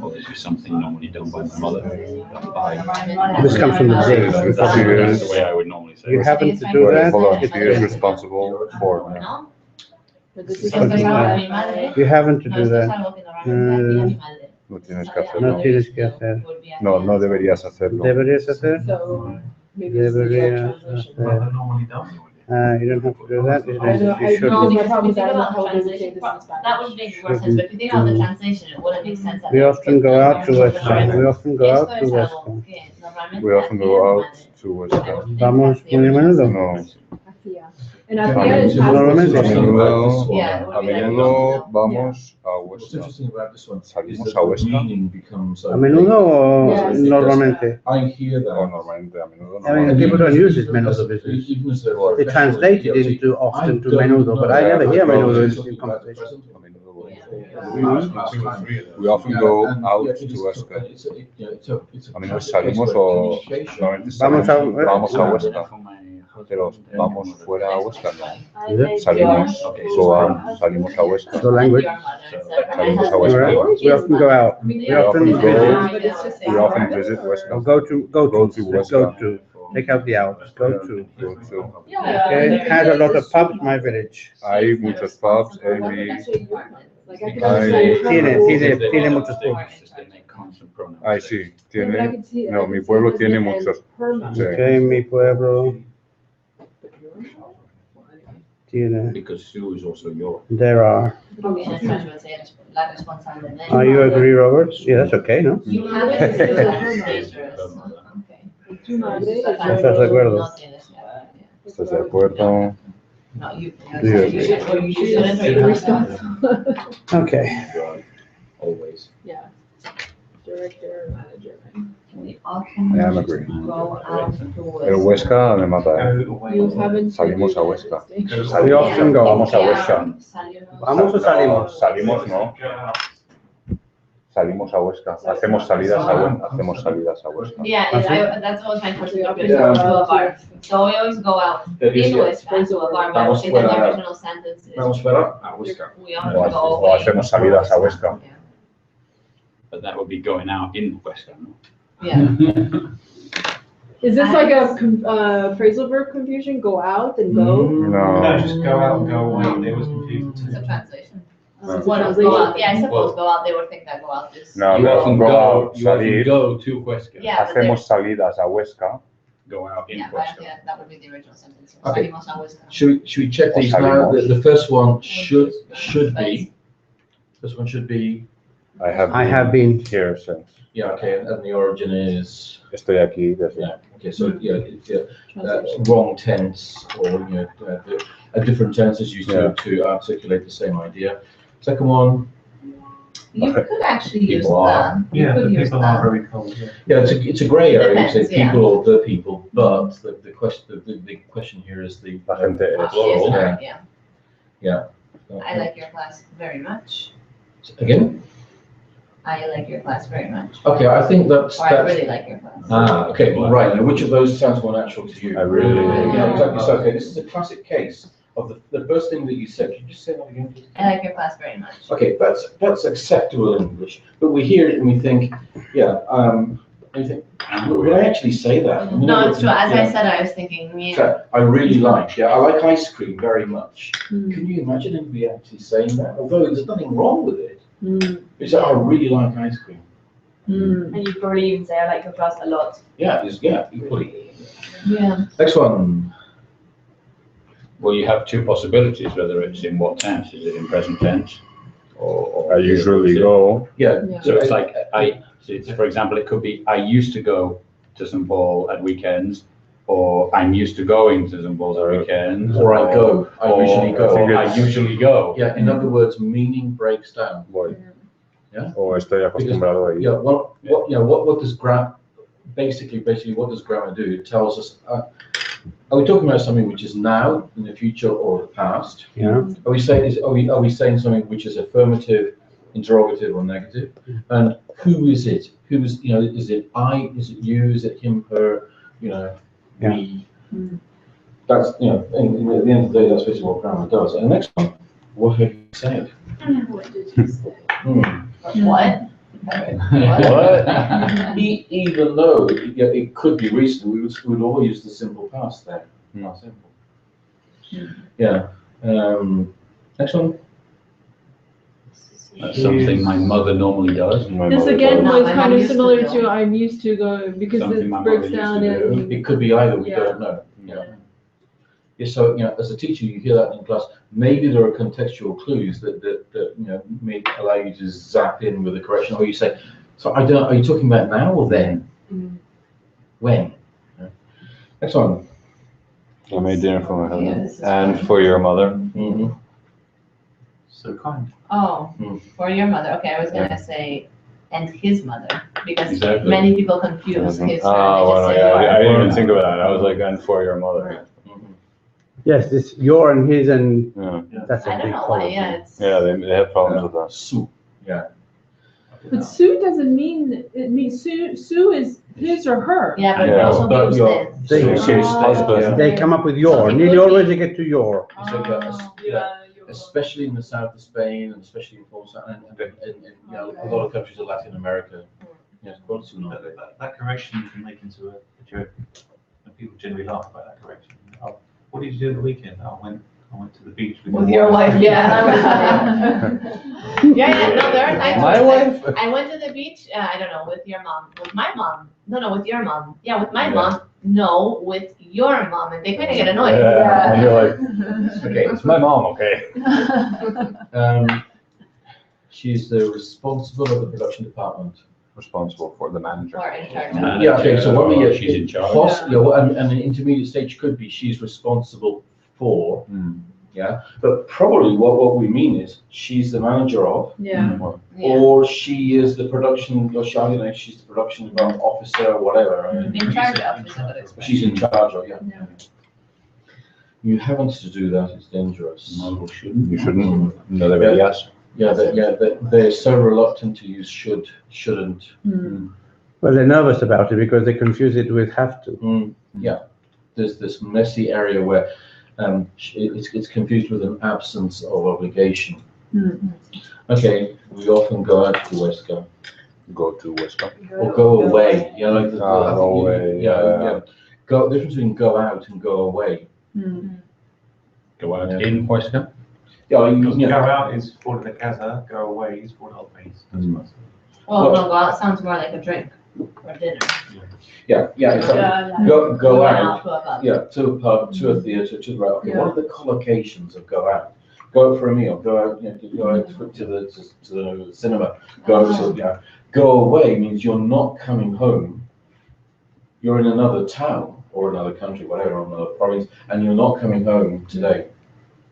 Well, this is something normally done by my mother. This comes from the day. That's the way I would normally say You it. happen to do Wait, that, hold on, it's he is good. responsible for. ¿No? But this is Something something like that. You happen to No, do esto es that. algo que normalmente hacía mi madre. No tienes que No hacerlo. tienes que hacer. No, no deberías hacerlo. ¿Deberías hacer? So maybe it's the Deberías translation. hacer. You don't have to do that. It I is- know, you I should. know do. my problem is I don't know About how they would say translation, this in that Spanish. would make more sense, but if you think about the translation, it wouldn't make sense. that We they often put go the out to grammar West right. We often go out Esto to es West algo que normalmente We often hacía go mi out madre. to Huesca. Vamos muy a menudo. No. Afia. And Afia is. Normalmente. A menudo, Yeah, a menudo vamos a What's Huesca. interesting about this one is Salimos that a the Huesca. meaning becomes. ¿A menudo o Yes. normalmente? I hear that. O normalmente, a menudo I mean, no. people don't use it menudo business. Even as a They translate it into often to menudo, but I never hear menudo in conversation. A menudo We often go out to Huesca. A menudo salimos o normalmente Vamos a- vamos a Huesca. Pero vamos fuera a Huesca, no. I made Salimos, your- go out, salimos a Huesca. So language. Salimos a All Huesca. right? We often go out. We often go, But it's just. we often visit Or Huesca. go to, Go to Huesca. go to. Take out the out. Go to. Go to. Okay, has a lot of pubs, my village. Hay muchos pubs, every, Like I could Ay, understand. Tiene muchos pubs. ay sí, But I tiene, could see- I no, could mi see pueblo this tiene and muchos. perma. Sí. Okay, mi pueblo tiene, Because Sue is also your. there are. Porque en español would say la responsable de. You agree, Robert? Yeah, that's okay, no? You haven't used dangerous. Okay. Tu madre. ¿Estás de acuerdo? No tienes que hablar, yeah. ¿Estás de acuerdo? No, you. Yeah. You should- or you She shouldn't is or you don't. responsible. Okay. Always. Yeah. Director, manager. We often Yeah, I'm agree. go out to Pero West. Huesca me mata, ¿eh? You haven't. Salimos a Huesca. We often go. Vamos a Huesca. ¿Vamos o salimos? Salimos, no. Salimos a Huesca. Hacemos salidas a Huesca. Yeah, ¿Ah, sí? that's what I was trying to Yeah. do, to a bar. So we always go out in Huesca to a bar, but Vamos in the fuera- original sentence is. Vamos fuera a Huesca. We O often go o away. hacemos salidas a Huesca. Yeah. But that would be going out in Huesca, no? Yeah. Is this like a phrasal verb confusion? Go out and go? No. No, just go out and go away. It was confusing It's to a me. translation. Oh. What else go out? Yeah, I suppose go out, they would think that go out is. No, You often go go, out, you often salir. go to Huesca. Yeah, but they're- Hacemos salidas a Huesca. Go out in Yeah, but Huesca. yeah, that would be the original sentence. Okay. Salimos a Huesca. Should we check these now? The first one should be, this one should be, I I have been. here since. Yeah, okay, and the origin is, Estoy aquí desde. yeah, okay, so, wrong tense, or, a different tense is used to articulate the same idea. Second one, You could actually use People are. the, you Yeah, could the use people are the. very cold, yeah. yeah, it's a grey area, you say Depends, yeah. people or the people, but the question here is the. La gente es. plural, Yes, yeah. yeah. I like your class very much. Again? I like your class very much. Okay, I think that's, Or I really like your class. okay, right, now which of those sounds more natural to you? I really. Yeah, exactly, so, okay, this is a classic case of the first thing that you said, can you just say that again, please? I like your class very much. Okay, that's acceptable English, but we hear it and we think, and you think, would I actually say that? You know, No, it's true. As I yeah. said, I was thinking, yeah. So, I really like, I like ice cream very much. Mm. Can you imagine anybody actually saying that? Although there's nothing wrong with it, Mm. it's I really like ice cream. Mm. And you probably even say, I like your class a lot. Yeah, equally. Yeah. Next one. Well, you have two possibilities, whether it's in what tense, is it in present tense? Or I usually go. Yeah. Yeah. So it's like, for example, it could be, I used to go to St. Paul at weekends, or I'm used to going to St. Paul's at weekends. Or I go, I or- usually go. or I usually go. Yeah, in other words, meaning breaks down. Voy. Yeah. O estoy acostumbrado a ir. Yeah, what does grammar, basically, what does grammar do? It tells us, are we talking about something which is now, in the future, or the past? Yeah. Are we saying something which is affirmative, interrogative, or negative? And who is it? Who is, is it I, is it you, is it him, her, we? Mm. That's, at the end of the day, that's basically what grammar does. And the next one, what have you said? What did you say? What? Even though it could be recent, we would all use the simple past there. Not simple. Yeah. Next one. That's something my mother normally does. My This mother again does. No, was my kind mom of used to similar do. to I'm used to go, because Something my it breaks mother down used to in. It could be either. We Yeah. don't know. Yeah, so, as a teacher, you hear that in class. Maybe there are contextual clues that may allow you to zap in with a correction, or you say, so are you talking about now or then? Mm. When? Yeah. Next one. I made dinner for my Yeah, husband this is and fun. for your mother. Mm-hmm. So kind. Oh, Hmm. for your mother. Okay, I was gonna say, and his mother, because Exactly. many people confuse his. and they just Well, say yeah, your. I didn't even think of that. I was like, and for your mother. Yes, this your and his, and Yeah, that's a I don't big know why, problem. yeah, it's. yeah, they have problems with that. Sue. Yeah. But Sue doesn't mean, it means Sue is his or her. Yeah, but Yeah, also but use your- this. They- So she's husband. They come up with your, Something nearly could be- always they get to your. It's like especially in the south of Spain, and especially in Portugal, and a lot of countries of Latin America. Yes, Portugal. That correction you can make into a joke, and people generally laugh about that correction. Oh, what did you do at the weekend? Oh, I went to the beach With your wife, yeah. Yeah, no, there are times. My where it's wife? like, I went to the beach, I don't know, with your mom, with my mom. No, with your mom. Yeah, with my Yeah. mom. No, with your mom, and they kind of get annoyed. Yeah, and you're like, Okay, it's my mom, okay? She's the responsible of the production department. Responsible for the manager. Or in charge of. Manager, Yeah, okay, so what we or get. she's in charge. And an intermediate stage could be she's responsible for, Hmm. yeah, but probably what we mean is she's the manager of, Yeah. Yeah. or she is the production, or she, I don't know, she's the production development officer or whatever. I mean, In charge of is a good expression. she's in charge of, yeah. Yeah. You haven't to do that, it's dangerous. No, shouldn't. You shouldn't, no deberías. They're so reluctant to use should, shouldn't. Mm. Well, they're nervous about it because they confuse it with have to. Yeah, there's this messy area where it's confused with an absence of obligation. Mm. Okay, we often go out to Westco, Go to Westcott. or go away, like the, Ah, I think go you- away, yeah. yeah. Go, the difference between go out and go away. Mm. Go out Yeah. in Huesca. Yeah, Because you go know, out is for the casa, go away is for the place. Well, no, go out sounds more like a drink or dinner. yeah, exactly. Yeah, Go Going out, to a pub. yeah, to a pub, to a theatre, to the okay, Yeah. what are the collocations of go out? go out for a meal, go out, go out to the cinema, go out to, go away means you're not coming home. You're in another town or another country, whatever, or another province, and you're not coming home today.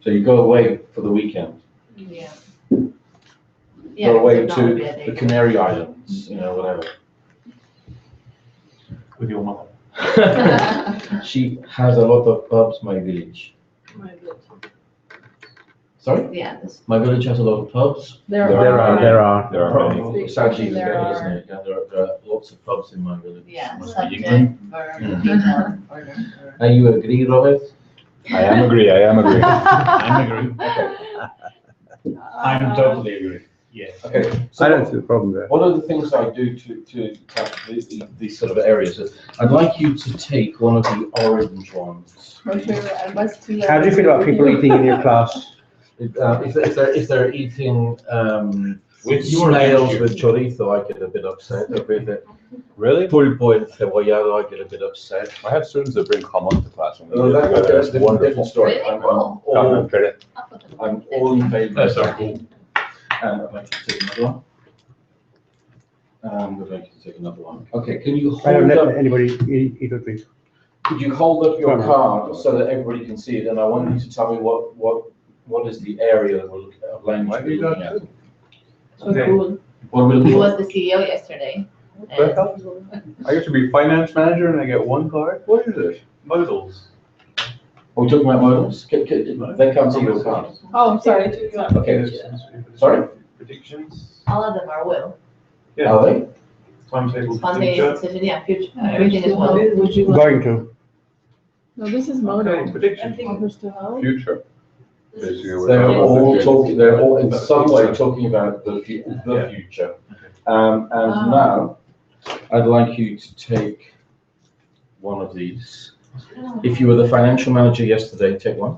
So you go away for the weekend. Yeah. Go away because that would to be a day. the Canary Islands, whatever. With your mother. She has a lot of pubs, my village. Sorry? Yeah, this, My village has a lot of pubs. There There are. There are many. Probably, sadly, it's There dead, are. isn't it? Yeah, there are lots of pubs in my village. yeah, Must be subject, England. verb, detail, order. Are you agree, Robert? I am agree. I agree. I'm totally agree. Yeah. Okay. I don't see the problem there. One of the things I do to tackle these sort of areas is I'd like you to take one of the orange ones. How do you feel about people eating in your class? If they're eating With snails with chorizo, I get a bit upset. With it. Really? Pulpo encebollado, I get a bit upset. I have students that bring jamón to class. Oh, that's a different story. Really? I'm Cool. all, Credit. I'll put them I'm on. all in favor. That's of all that. cool. And I'd like to take another one. I'd like to take another one. Okay, can you I don't hold up? let anybody eat or drink. Could you hold up your Sure. card so that everybody can see it? And I want you to tell me what is the area that we're looking at, of language Might we're be looking that at? too. Okay. What we're He looking was the CEO yesterday. and- I get to be finance manager and I get one card? What is it? Modals. Are we talking about modals? They can't see your card. Oh, I'm sorry. Okay, sorry? Predictions. All of them are will. Yeah. Are they? Timetable. Spontaneous future. decision, yeah, future, everything is will. Would you like? Going to. No, this is Okay, modal. prediction. Offers to help. Future. Basically, we're They're talking about all the future. talking, they're all in some way talking about the Yeah. future. Okay. And Ah. now, I'd like you to take one of these. If you were the financial manager yesterday, take one.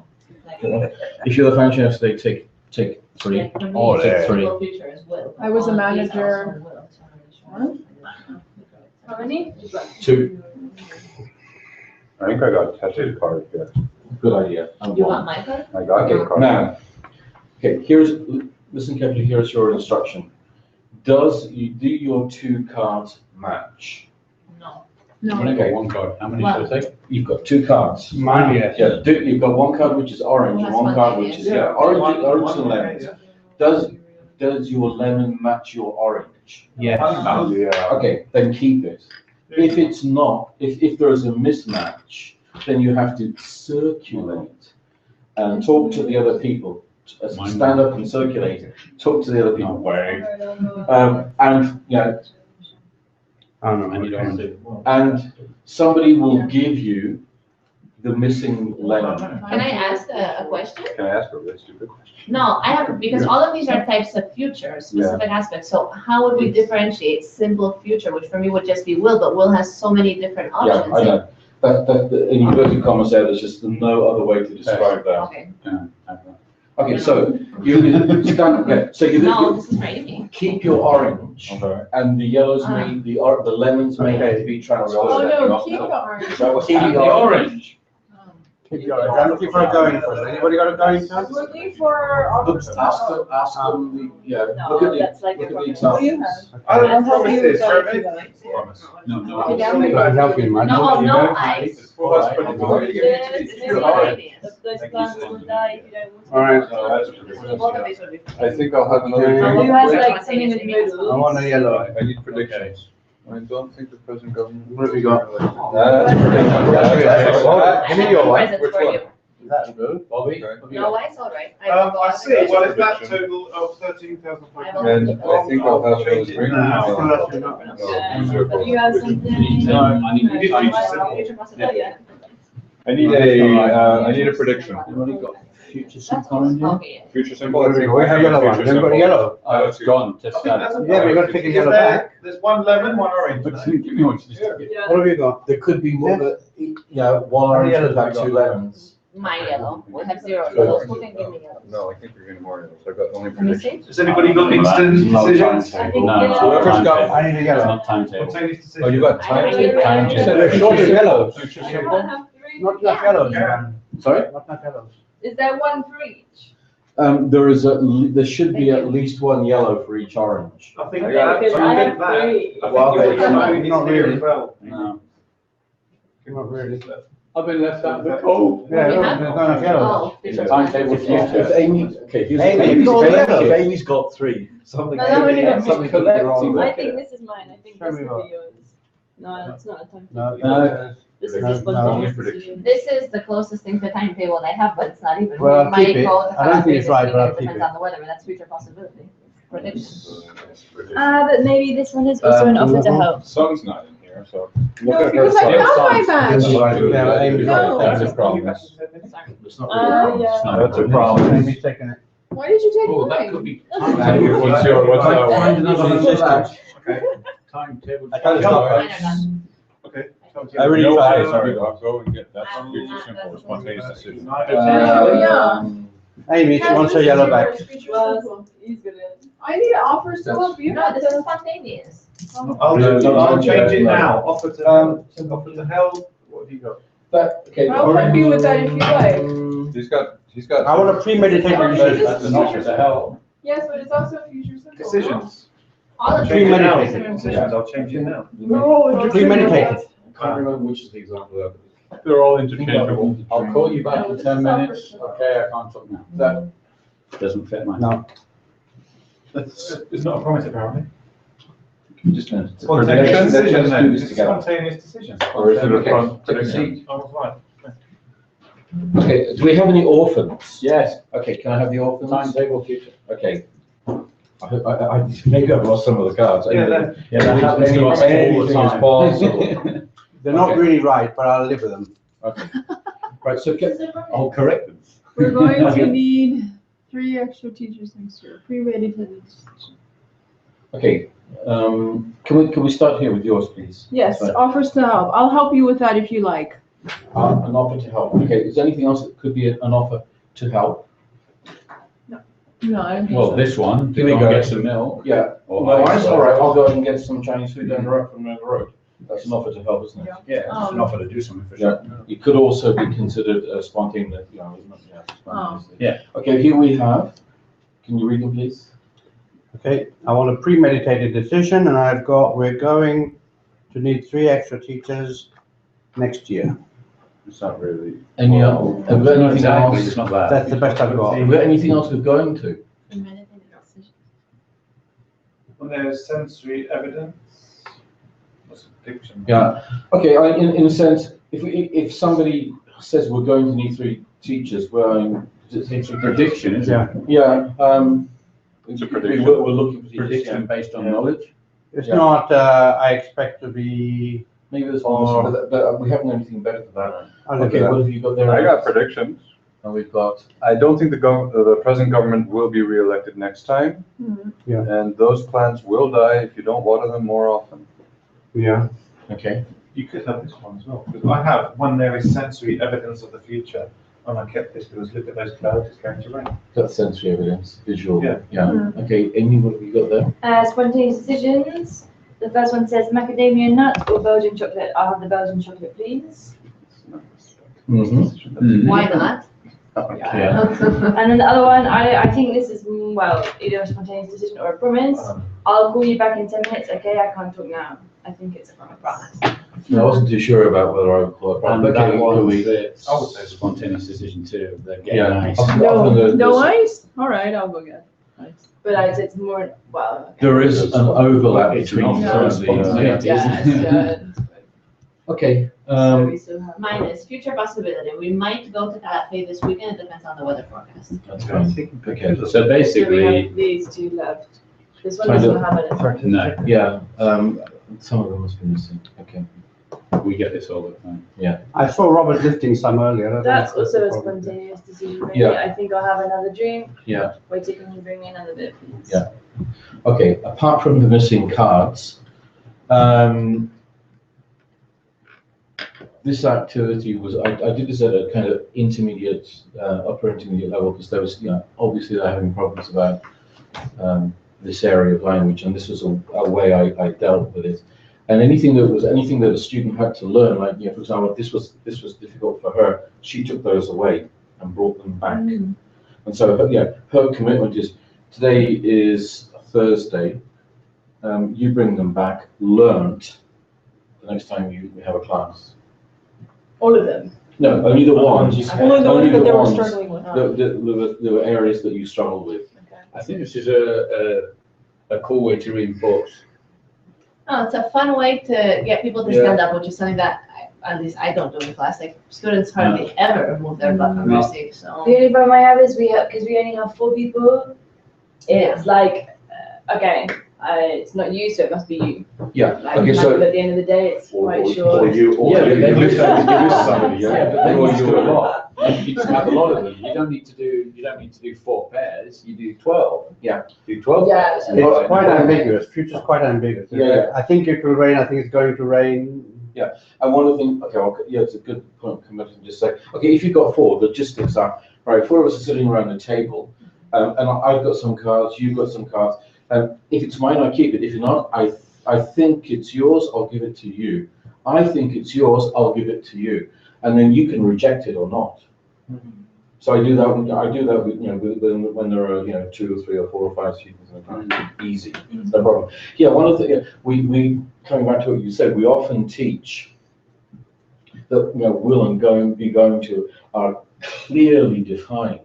If you're the financial yesterday, take three. Like for me, Oh, there. simple future is will. I was a All of these manager. also will, so I'm not sure. How many? Two. I think I got tested card here. Good idea. And You one. want my card? I got your Okay, card. now, listen carefully, here's your instruction. Do your two cards match? No. No. Okay. One card. How many should I take? You've got two cards. Mine, yes. Yeah, you've got one card which is orange and one card which is, orange and lemon. Does your lemon match your orange? Yes. Yeah. Okay, then keep it. If it's not, if there is a mismatch, then you have to circulate and talk to the other people. Stand up and circulate, talk to the other No people. way. And, I don't know. And you don't want to. and somebody will give you the missing lemon. Can I ask a question? Can I ask a really stupid question? No, I have, because all of these are types of future, specific aspects, so how would we differentiate simple future, which for me would just be will, but will has so many different Yeah, I options. know. In inverted commas there, there's just no other way to describe that. Okay, Okay, so you stand, okay, so no, you this is very easy. keep your orange Okay. and the yellows may, the lemons may have to be Oh, transferred. no, keep the orange. Keep the orange. I'm looking for a going for. Anybody got a going I'm for? looking for offers to Ask help. them, look at No, that's like look a at the What do you examples. have? I don't I'll help you with promise that if you this. like. Promise. No, Okay, no. down we I'm go. helping, man. No, no ice. Well, that's pretty Alright. good. This is You're instantaneous. Those plants will die if you don't. All right. No, that's a prediction. Both of these would be. I think I'll have another. Okay. drink You have quick. like something in the middle. I want a yellow. I need predictions. I don't think the present government. What have you got? Give me your one. Presents Which for one? you. That's good. Bobby? Okay. No ice, all right. I see, well, it's that total of 13,500. And I think I'll have another drink. Do you have something? No, I need to Future change. I need a prediction. Anybody got future simple in here? Okay, Future symbol. We have yellow one. We've got a yellow. Oh, it's gone, just that. Yeah, we've got to pick a yellow back. There's one lemon, one orange. Give me one. Yeah. What have you got? There could be more, one orange and about two lemons. my yellow, we have zero yellows, who can give me yellows? No, I think we're getting more yellows. I've got only Let me prediction. see. Has anybody got instant No decisions? timetable. I think No, yellow- it's not Whoever's got- timetable. I need a It's yellow. not timetable. Spontaneous decision. Oh, you got I time? need Time to- to- So they're short of yellows. Future Everyone symbol. have three? Not enough yellows, man. Sorry? Not enough yellows. Is there one for each? There should be at least one yellow for each orange. I think Okay, that, because I have three. Well, not really. No. Not really. I've been left out in the cold. Yeah, We there's have- not enough yellow. Oh, It's a timetable future. If Amy, okay, here's the Amy, thing. you've got yellow. If Amy's got three, something. No, that one you got something could be collecting. wrong. I think this is mine, I think Show this me will what. be yours. No, it's not a time. No. This is No, just no. spontaneous Prediction. decision. This is the closest thing to timetable they have, but it's not even. Well, I'll It might keep it. go to I don't think it's 5 right, days but I'll this week, keep Depends it. on the weather, but that's future possibility. Prediction. But maybe this one is also an offer to help. Sun's not in here, so. No, because I got my badge. Yeah, Amy's No. right. That's a problem. Sorry. It's not really a problem. yeah. It's not That's a really problem. Amy's taking it. Why did you take Oh, that mine? could be. What's that one? Find another one for that. Timetable. I can't Mine are help done. Okay. I really No, tried. sorry, I'll go and get, that's future simple, spontaneous decision. Amy, she wants her yellow back. Well, he's gonna. I need offers to help you. No, this is spontaneous. I'll change it now, offer to help, what have you got? That, okay. I'll help you with that if you like. He's got. I want a premeditated Oh, decision. this is That's an offer to help. Yes, but it's also future simple. Decisions. All of Change it now. Premeditated. Decisions, I'll change it now. No, Premeditated. Can't remember which is the example of They're all it. I'll call you back No, in this 10 is minutes. offer. Okay, I can't talk now. That doesn't fit my. No. It's not a promise apparently. Just a Spontaneous decision Let's do then, this it's together. spontaneous decision. Or is it a Okay, front take a prediction? seat. I was right. Okay, do we have any orphans? Yes, Okay, can I have the orphans? timetable future. Okay. Maybe I've lost some of the cards. Yeah, then- Yeah, that happens to us all the Anything is time. possible. They're not Okay. really right, but I'll live with them. Okay. Right, so I'll correct them. We're going to need 3 extra teachers next year. Premeditated. Okay, can we start here with yours, please? Yes, Right. offers to help. I'll help you with that if you like. An offer to help. Okay, is there anything else that could be an offer to help? No, I don't think Well, so. this one, to Here we go go. and get some milk. Yeah. Or No, ice. it's all right, I'll go and get some Chinese food down the road from the road. That's an offer to help, isn't it? Yeah, it's an offer to do something for Yeah. sure. It could also be considered a spontaneous, you know, isn't it? Yeah, spontaneous. Yeah. Okay, here we have, can you read them, please? Okay, I want a premeditated decision, and we're going to need 3 extra teachers next year. It's not really. Any, have we got anything Exactly, it's else? not bad. That's the best I've got. Have we got anything else we're going to? And there's sensory evidence. What's a prediction? Yeah, okay, in a sense, if somebody says we're going to need 3 teachers, It's a prediction, isn't it? Yeah. yeah, It's a prediction. we're looking for teachers, Prediction yeah. based on Yeah. knowledge. It's Yeah. not, I expect to be, Maybe there's one, but we haven't anything better than that. I'll live Okay, with what that. have you got there? I got predictions. And we've got, I don't think the present government will be re-elected next time. Mhm. And those plants will die if you don't water them more often. Yeah. okay, You could have this one as well, because I have, one there is sensory evidence of the future, and I kept this because look at those clouds, it's going to rain. that's sensory evidence, visual. Yeah. Yeah, okay, Amy, what have you got there? Spontaneous decisions. The first one says macadamia nut or Belgian chocolate. I'll have the Belgian chocolate, please. Mm-hmm. Why not? Yeah. And then the other one, I think this is, well, either a spontaneous decision or a promise. I'll call you back in 10 minutes, okay? I can't talk now. I think it's a promise. I wasn't too sure about whether I would call it. And Okay, that can one, we- it's I would say spontaneous decision too, they're getting Yeah. nice. No ice? All right, I'll go get ice. But it's more, well, okay. There is an overlap It's between not some of Thursday, the, isn't it? Yeah, it's good. Okay, So we still have. Mine is future possibility. We might go to Calafé this weekend. It depends on the weather forecast. that's fine. Okay, So So we basically, have these 2 left. This one Kind doesn't of. have it. no, yeah, some of them must be missing, okay. we get this all the time. I saw Robert lifting some earlier. I don't That's know if also a problem. spontaneous decision. Maybe Yeah. I think I'll have another drink. Yeah. Wait, can you bring me another bit, please? Yeah. Okay, apart from the missing cards, this activity was, I did this at a kind of intermediate, upper intermediate level, because there was, you know, obviously they're having problems about this area of language, and this was a way I dealt with it. And anything that a student had to learn, like, you know, for example, this was difficult for her, she took those away and brought them back. And so, yeah, her commitment is, today is Thursday, you bring them back, learnt, the next time we have a class. All of them. No, only the ones. Only the Only ones that they were ones. struggling with. There were areas that you struggled with. I think this is a cool way to reinforce. Oh, it's a fun way to get people to stand up, which is something that at least I don't do in class. Like students hardly ever move their butt from their seat. So The only problem I have is because we only have 4 people, it's like, okay, it's not you, so it must be you. Yeah, Like, okay, so. at the end of the day, it's quite Or short. you, or Yeah, you but then lose you- somebody, Yeah, but then Or you do a lot. You can have a lot of them. You don't need to do 4 pairs. You do 12. Yeah. Do 12 Yeah. pairs. It's quite ambiguous, future's quite ambiguous. Yeah. I think it will rain, I think it's going to rain. And one of the things, yeah, it's a good point, come back and just say, okay, if you've got 4, logistics are, right, 4 of us are sitting around the table, and I've got some cards, you've got some cards, if it's mine, I keep it, if not, I think it's yours, I'll give it to you. I think it's yours, I'll give it to you, and then you can reject it or not. So I do that, with, you know, when there are, you know, 2 or 3 or 4 or 5 students in the class, easy, no problem. Yeah, one of the, we, coming back to what you said, we often teach that, you know, will and be going to are clearly defined.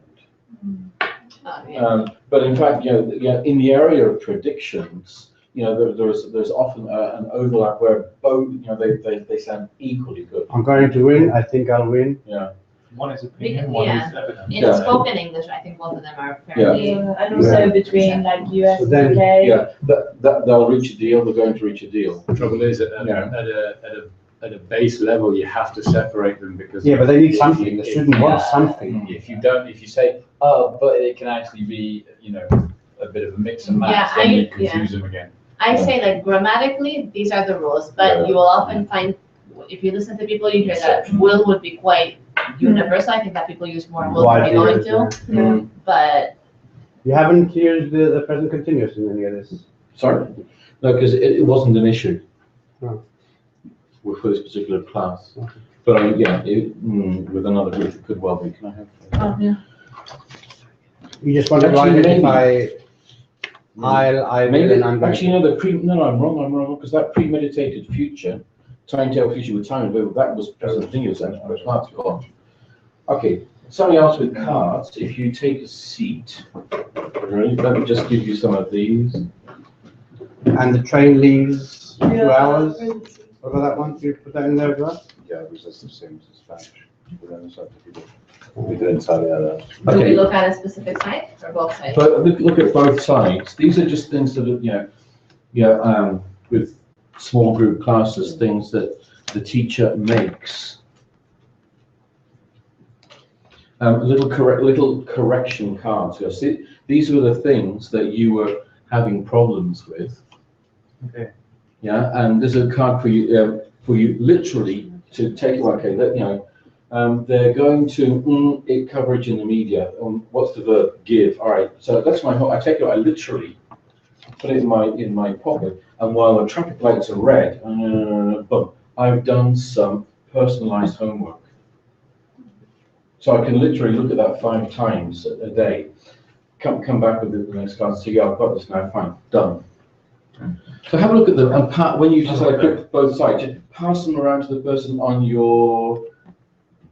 But in fact, you know, in the area of predictions, you know, there's often an overlap where both, you know, they sound equally good. I'm going to win, I think I'll win. Yeah. One is opinion, one is evidence. in Yeah. spoken English, I think both of them are fairly. And also between like US So and then- UK. Yeah, that they'll reach a deal. They're going to reach a deal. The trouble is, Yeah. at a base level, you have to separate them because. Yeah, but they need something, the student wants something. If you say, oh, but it can actually be, you know, a bit of a mix and match, Yeah, then you yeah. confuse them again. I say like grammatically, these are the rules, but you will often find, if you listen to people, you hear that will would be quite universal. I think that people use more will than Widely we going used, to, yeah. but You haven't used the present continuous in any of this? Sorry, no, because it wasn't an issue. Oh. For this particular class, but yeah, with another group, it could well be. Can I have? Oh, yeah. You just want to Actually, identify, I will, Maybe, and I'm going actually, to. no, I'm wrong, because that premeditated future, time-tale future with time available, that was present continuous and class gone. Okay, something else with cards, if you take a seat, right, let me just give you some of these. And the train leaves 2 Yeah. hours. What about that one? Do you put that in there as well? Yeah, it was just the same as Spanish. We didn't study that. do we Okay, look at a specific site or both sides? but look at both sides, these are just things that, with small group classes, things that the teacher makes. Little correction cards. You see, these were the things that you were having problems with. Okay. Yeah, and there's a card for you literally to take. Okay, they're going to coverage in the media. What's the verb? Give. All right. So that's my whole. I take it. I literally put it in my pocket, and while the traffic lights are red, boom, I've done some personalized homework. So I can literally look at that 5 times a day, come back with the next class and say, yeah, I've got this now, fine, done. So have a look at them, and when you just click both sides, just pass them around to the person on your,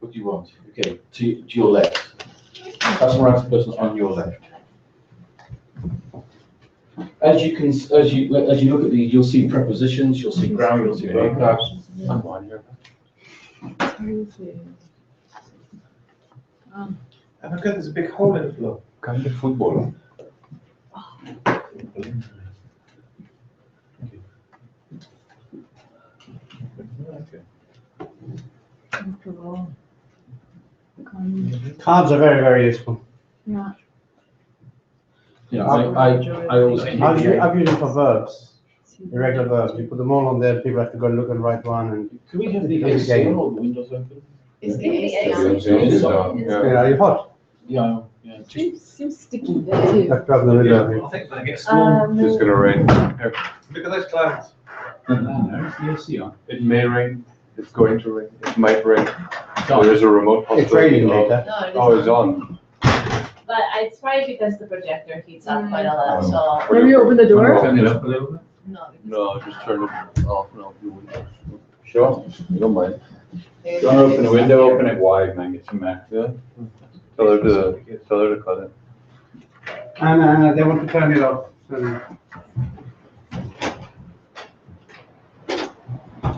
what do you want? Okay, to your left. Pass them around to the person on your left. As you look at these, you'll see prepositions, you'll see grammar, you'll see vocab. And look at there's a big hole in the floor. Kind of football. Cards are very, very useful. Yeah. Yeah, I always keep. I've used them for verbs, irregular verbs. You put them all on there, people have to go look and write one, and Can we have the It's a AC game. or the windows open? Is the Yeah. are you hot? Yeah. Seems sticky there too. Have to open the window. I think when it gets small, It's gonna rain. look at those clouds. No, the AC on. It may rain, it's going to rain, it might rain. There is a remote It's possibility. raining later. No, it is Oh, it's not. on. but it's probably because the projector heats up quite a lot, so. Let me open the door. Turn it up a little bit. No. No, just turn it off and off your windows. Sure, you don't mind. Don't open the window, open it wide, man, get some air. Yeah. Tell her to cut it. And they want to turn it off. So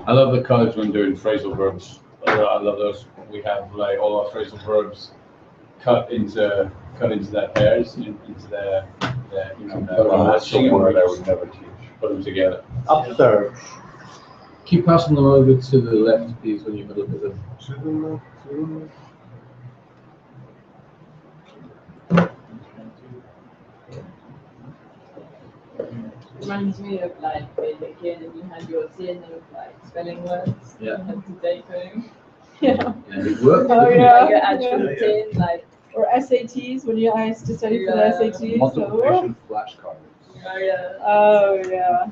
I love the colors when doing phrasal verbs. I love those. We have like all our phrasal verbs cut into their pairs, into their you know, That's their the word I would never teach. put them together. observe. Keep passing them over to the left, please, when you have a look at them. Reminds me of like when you're a kid and you had your tin of like spelling words. Yeah. You had to take home. Yeah. And it worked. Oh, didn't it? yeah. Like your actual Yeah. tin, like, Or SATs when you used to study for the Yeah. SATs. Multiplication flashcards. oh yeah. Oh, yeah.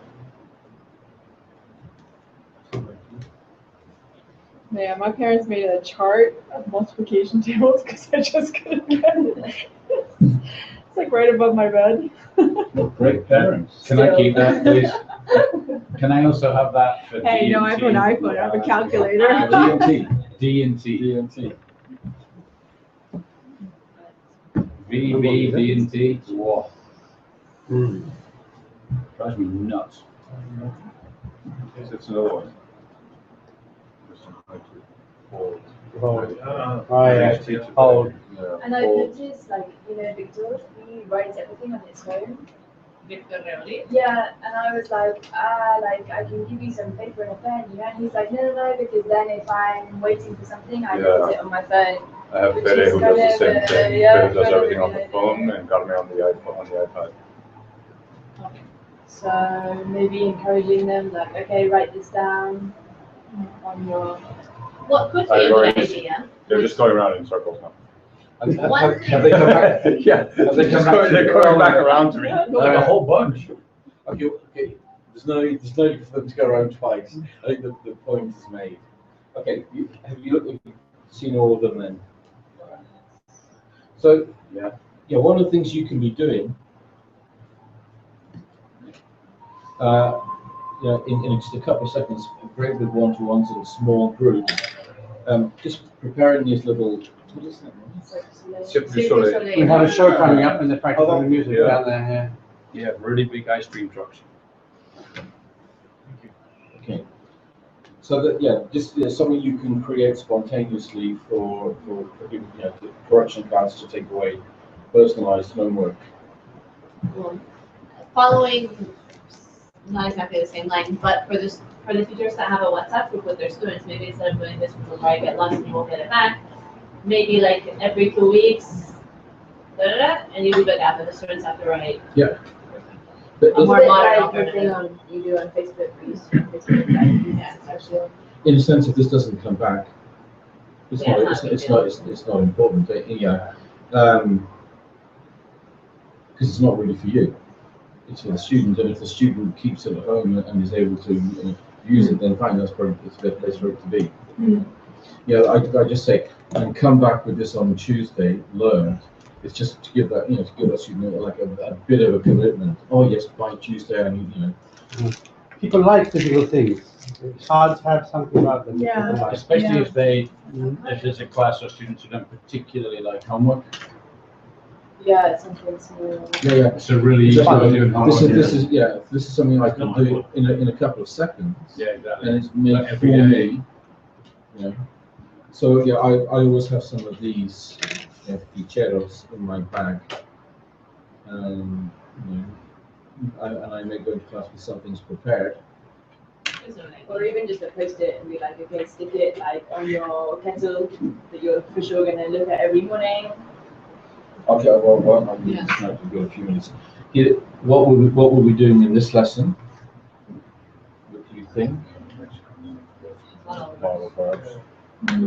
Yeah, my parents made a chart of multiplication tables because I just couldn't get it. It's like right above my bed. Great parents. Can I keep that, please? Can I also have that for Hey, no, I have an D&T? iPhone, I have a calculator. D&T. D&T. D&T. VB, D&T. Whoa, Hmm. drives me nuts. It's another one. Hold. Oh, yeah. Hold. And I noticed, like, Victor, he writes everything on his phone. Victor Reoli. Yeah, and I was like, I can give you some paper and a pen, And he's like, no, because then if I'm waiting for something, I Yeah. put it on my phone. I have Which Fede is who does the kind same of, thing. yeah, Fede does kind of everything on the related. phone and Carmen on the iPad. So maybe encouraging them, like, okay, write this down on your. What could be I a good already- idea? They're just going around in circles now. One Have they come back? Yeah, they come back to they're you? going back around to me. Like a whole bunch. Okay. There's no need for them to go around twice. I think the point is made. Okay, have you seen all of them then? So, yeah, one of the things you can be doing, in just a couple of seconds, great with one-to-ones in small groups, just preparing these little, what is that? Cirque du Soleil. We have a show coming up and they're practicing the music Yeah. down there. Yeah, really big ice cream trucks. Okay. So that, just something you can create spontaneously for people, the correction cards to take away, personalized homework. following, not exactly the same line, but for the teachers that have a WhatsApp group with their students, maybe instead of doing this, we'll probably get lost and you won't get it back. Maybe like every 2 weeks, and you leave it after the students have to write. But A It's a more bit modern like the thing alternative. you do on Facebook, where you see on Facebook, like, you can social. in a sense, if this doesn't come back, it's Yeah, not, it's not a big it's not important, but, because it's not really for you. It's for the student, and if the student keeps it at home and is able to use it, then fine, it's a good place for it to be. Mm. Yeah, I just say, and come back with this on Tuesday, learned. It's just to give that, to give that student like a bit of a commitment. Oh yes, by Tuesday, I need, People like physical things. It's hard to have something about them. that Yeah. people like. Especially Yeah. if there's a class of students who don't particularly like homework. Yeah, it's something small. Yeah. It's a really easy way of doing homework. This is something I can do in a couple of seconds. Yeah, exactly. And it's made Like for every day. me. So I always have some of these ficheros in my bag. And I may go to class with some things prepared. Or even just a post-it and be like, okay, stick it like on your kettle that you're for sure gonna look at every morning. Okay, well, I'll do this now. We've got a few minutes. What were we doing in this lesson? What do you think? Model verbs.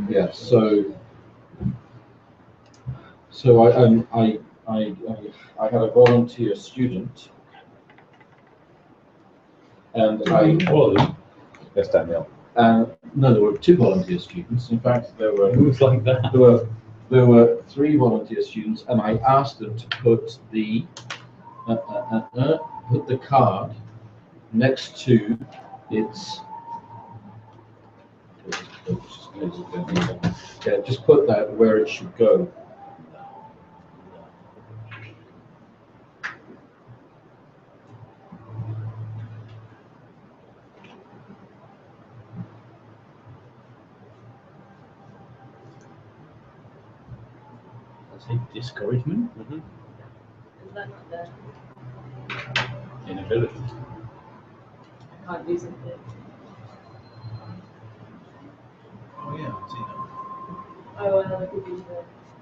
Yeah. So I had a volunteer student, and Yes, Danielle. no, there were two volunteer students. In fact, there were Who's like that? there there were 3 volunteer students, and I asked them to put the card next to its. Yeah, just put that where it should go. Discouragement, Is that not the inability. can't do something? Oh, yeah, I've seen that. Oh, another could be the.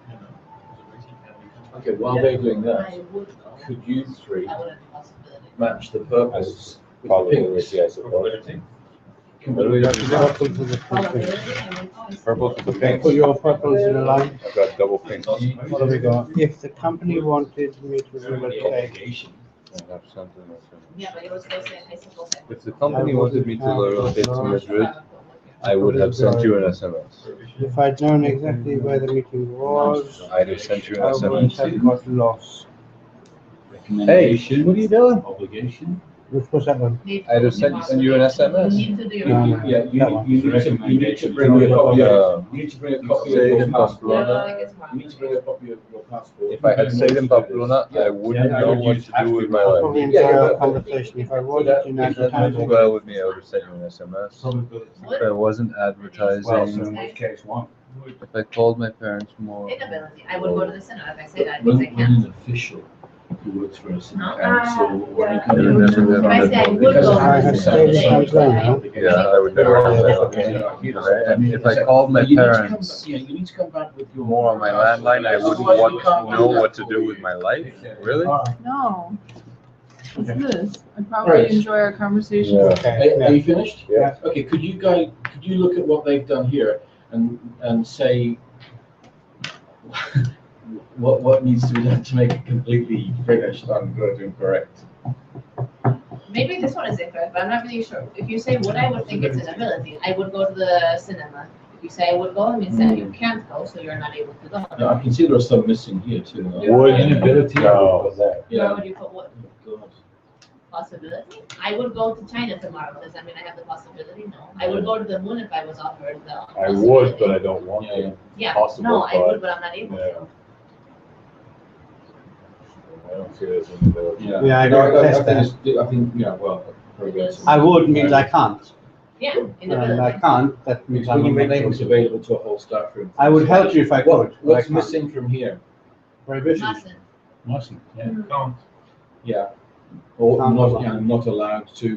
Yeah, no, it's a rating academy. Okay, while they're doing that, I would go. could you 3 I would have a possibility. match the purples with the Following pinks? the I suppose. Probability. Can What do we we have to do? Purple to the pink. Purple to the pink. Put your purples in a line. I've got double pink. What do we got? If the company wanted me to relocate, Obligation. Yeah, but it was still saying, I suppose. If the company wanted me to relocate to Madrid, I would have sent you an SMS. if I'd known exactly where the meeting was, I'd have sent you an I wouldn't SMS. have got lost. Recommendation. what are you doing? Obligation. Which was that one? I'd have sent you an SMS. You need to do your No, homework. Yeah, That one. you need to bring a copy of, you need to bring a copy of Say your in passport. I Pamplona. think it's You need to bring a copy of your passport. If I had stayed in Pamplona, I wouldn't know what to do with my life. Probably Yeah, entire but- conversation. If I wasn't in If that went advertising, well with me, I would have sent you an SMS. Probability. If I wasn't Well, so advertising, in which case, 1. if I called my parents more. Inability. I would go to the cinema if I say that, When, because I when can't. an official who works for a city No. council or any Yeah. kind You of. would never If I say I would Because go I to had the stayed in cinema, Pamplona. Yeah, I would never have that. And if I called my You need to come parents back- Yeah, you need to come back with your. more on my landline, I wouldn't want to know what to do with my life. Really? No. What's this? I'd Right. probably enjoy our conversation. Yeah. Okay, Are you finished? Yeah. Okay, could you look at what they've done here and say what needs to be done to make it completely finished and good and correct? maybe this one is incorrect, but I'm not really sure. If you say would, I would think it's an ability. I would go to the cinema. If you say I would go, it means that you can't go, so you're not able to go. Yeah, I can see there are some missing here too. Would. Inability. No. Was that? Where Yeah. would you put what God. possibility? I would go to China tomorrow. Does that mean I have the possibility? No. I would go to the moon if I was offered the. I would, but I don't want Yeah, to. yeah. Yeah, possible, no, I but- would, but I'm not able Yeah. to. I don't see it as an ability. Yeah, I No, don't I test think I think, yeah, well. probably that's- I would means I can't. Yeah, And I inability. can't, that means When I'm you not make able things to. available to a whole staff room. I would help you if I could, but I What's can't. missing from here? Prohibition. Mustn't. Mustn't, yeah. Can't. Yeah. Or Can't not, allow. yeah, not allowed to,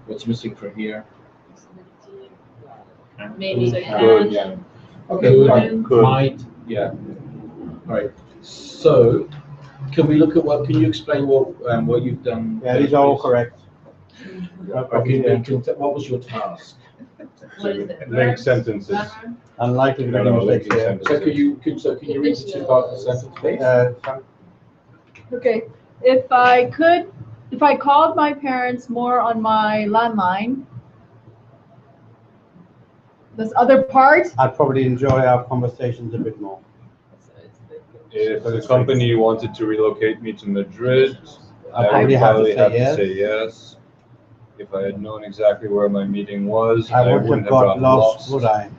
what's missing from here? Maybe. Good, yeah. Okay, Could. fine. Could. Might, yeah. All right, so can we look at can you explain what you've done? Yeah, these are all correct. Okay, what was your task? What is it? Link sentences. Grammar? Unlikely to No, make no, mistakes linking here. sentences. So can you read the 2 parts of the sentence, please? Okay, if I called my parents more on my landline, this other part, I'd probably enjoy our conversations a bit more. If the company wanted to relocate me to Madrid, I'd I would probably probably have to say have to yes. say yes. If I had known exactly where my meeting was, I I wouldn't wouldn't have have got gotten lost, lost. would I?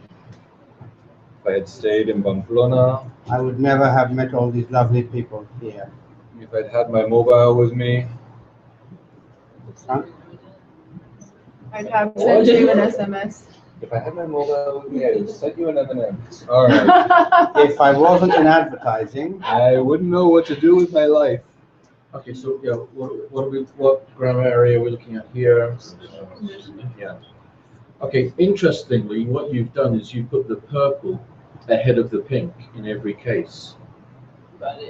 If I had stayed in Pamplona, I would never have met all these lovely people here. if I'd had my mobile with me, I'd have sent you an SMS. if I had my mobile with me, I would send you an M&Ms. All right. If I wasn't in advertising, I wouldn't know what to do with my life. Okay, so, yeah, what grammar area are we looking at here? Yeah. Okay, interestingly, what you've done is you put the purple ahead of the pink in every case.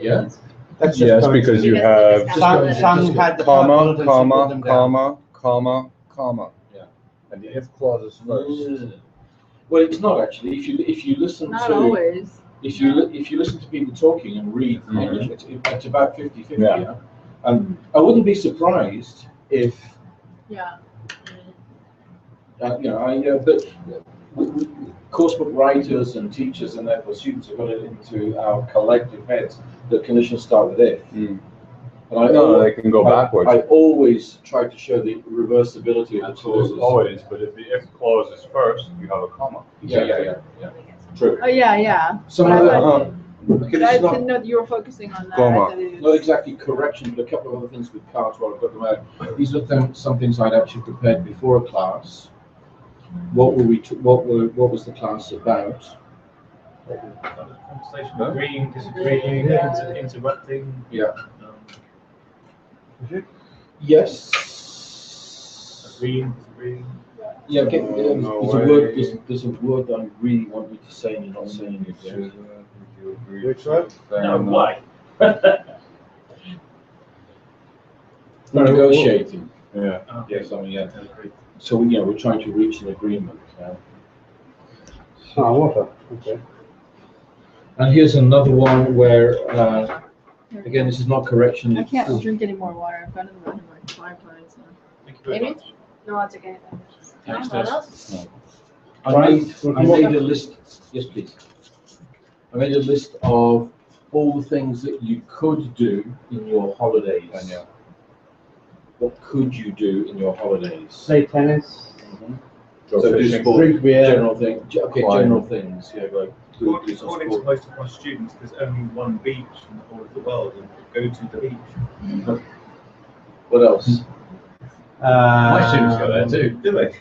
Yeah? that's just Yes, going because to- you have Some had the comma, purple and she put comma, them down. comma, comma, comma. Yeah. And the if clause is first. Well, it's not actually. If you listen Not to always. if you listen to people talking and read English, it's about 50-50. Yeah. Yeah. And I wouldn't be surprised if Yeah. but coursebook writers and teachers and therefore students have got it into our collective heads that conditions start with if. Mm. And I No, they can go backwards. I always try to show the reversibility of the clauses. Always, but if the if clause is first, you have a comma. Yeah. True. Oh, yeah. Some But I other, thought- okay, But this I is not, didn't know that you were focusing on that. Comma. I thought it not was- exactly correction, but a couple of other things with cards while I've got them out. These are some things I'd actually prepared before a class. What was the class about? Conversation, agreeing, disagreeing, interrupting. Yeah. Um, Yes. Agreeing, disagreeing. Yeah, okay, No there's a way. word, there's a word that I really want you to say and you're not saying it yet. Which word? No, why? Negotiating. Yeah. Yes, I mean, yeah. So, we're trying to reach an agreement. Water, okay. And here's another one where, again, this is not correction. I can't drink any more water. I've got it in my 5 pints now. Thank you very Amy? much. No, it's okay. What else? I made a list, yes, please. I made a list of all the things that you could do in your holidays. Yeah. What could you do in your holidays? Play tennis, Go So do fishing. sport, drink beer. general thing, okay, Climb. general things, yeah, like do some According to sport. most of my students, there's only one beach in the whole of the world, and go to the beach. What else? My students go there too. Do they?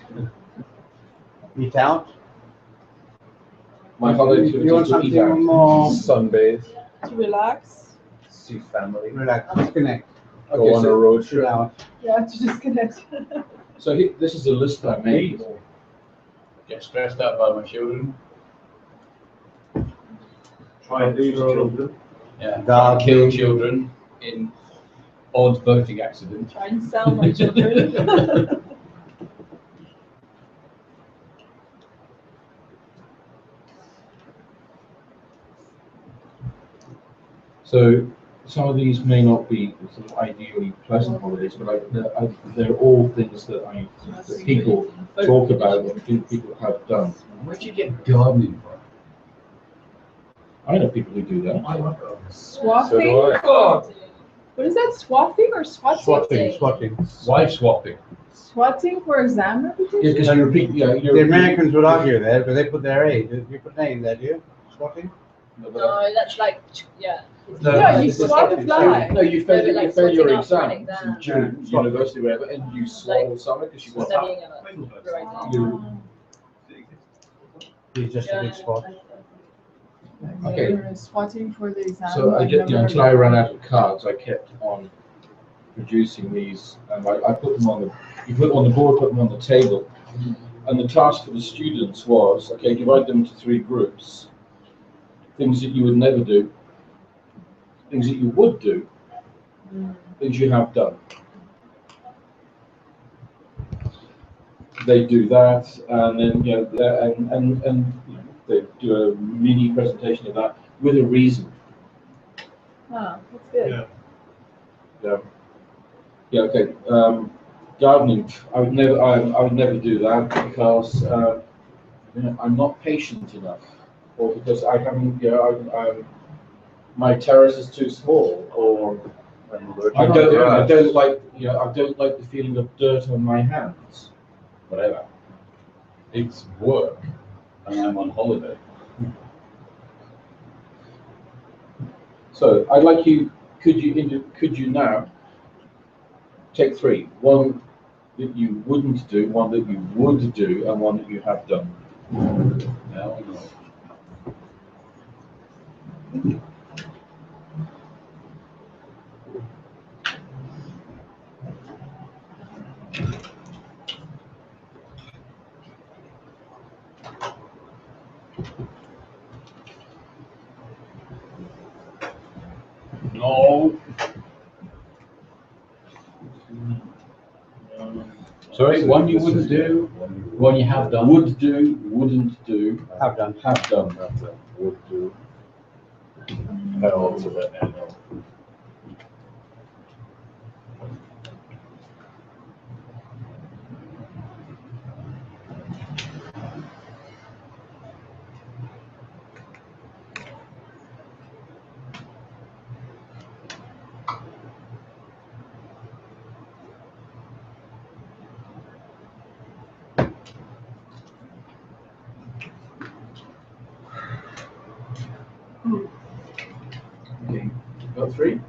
Eat out. My holidays You want are to eat something out. more Sunbathe, To relax. see family, relaxed, disconnect, Okay, go on a so, road chill trip. out. Yeah, to disconnect. so this is a list I made. Get stressed out by my children. Try and lose children. Yeah. Gardening. Kill children in odd boating accidents. Try and sell my children. So some of these may not be sort of ideally pleasant holidays, but they're all things that that people talk about and people have done. Where'd you get gardening from? I know people who do that. I love gardening. Swapping? So do I. What is that, swapping or swatting? Swatting. Wife swapping. Swatting for exam Yeah, repetition? because you repeat, The Americans would argue there, because they put their A. You put an A in there, do you? Swatting? No, that's like, yeah. No, you it's just swat a like- fly. No, you fail, No, but you like fail your sorting out for an exam exam. in June, Yeah. university, whatever, and you swallow something because you want to. Studying a writing. He's just a big swat. Okay. Swatting for the exam. So I I've get, never until I ran out of cards, I kept on producing these, and I put them on you put them on the board, put them on the table. And the task for the students was, okay, divide them into 3 groups. Things that you would never do, things that you would do, things you have done. They do that, and then, and they do a mini presentation of that with a reason. Oh, that's good. Yeah. Yeah, okay. Gardening, I would never do that because I'm not patient enough, or because I haven't, my terrace is too small, or I don't like, I don't like the feeling of dirt on my hands. Whatever. It's work, and I'm on holiday. So I'd like you. Could you now take 3? One that you wouldn't do, one that you would do, and one that you have done. No. No. Sorry, one you wouldn't do, one you have done. Would do, wouldn't do, Have done. have done. Would do. Hell to the end. three?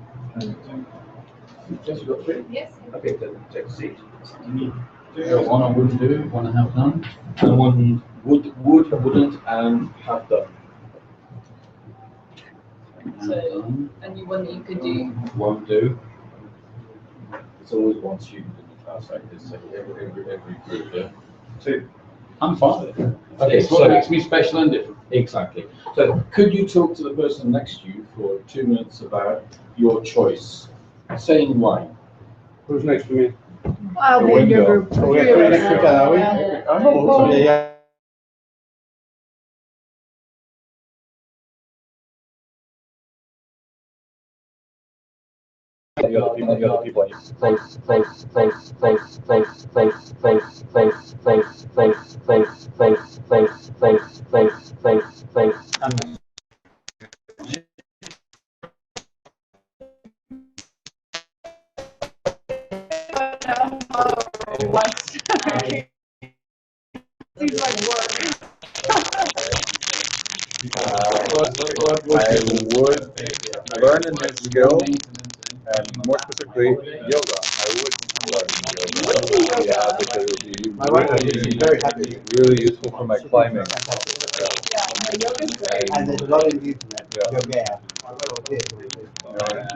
Yes, you've got three? Yes. Okay, then take a seat. One I wouldn't do, one I have done. And one would, wouldn't, and have done. So, and you one that you could do. Won't do. There's always one student in the class like this, so every group, yeah. Two. I'm fine with it. Okay, It's what so- makes me special and different. Exactly. So could you talk to the person next to you for 2 minutes about your choice, saying why? Who's next to me? I'll be in your group. Oh, we are next to each other, are we? Yeah. Oh, yeah. The other people. Seems like work. I would learn a new skill, and more specifically, yoga. I would learn yoga. Yeah, because it would be My wife is very happy. really useful for my climbing. And there's a lot in the internet. Yeah. Yoga.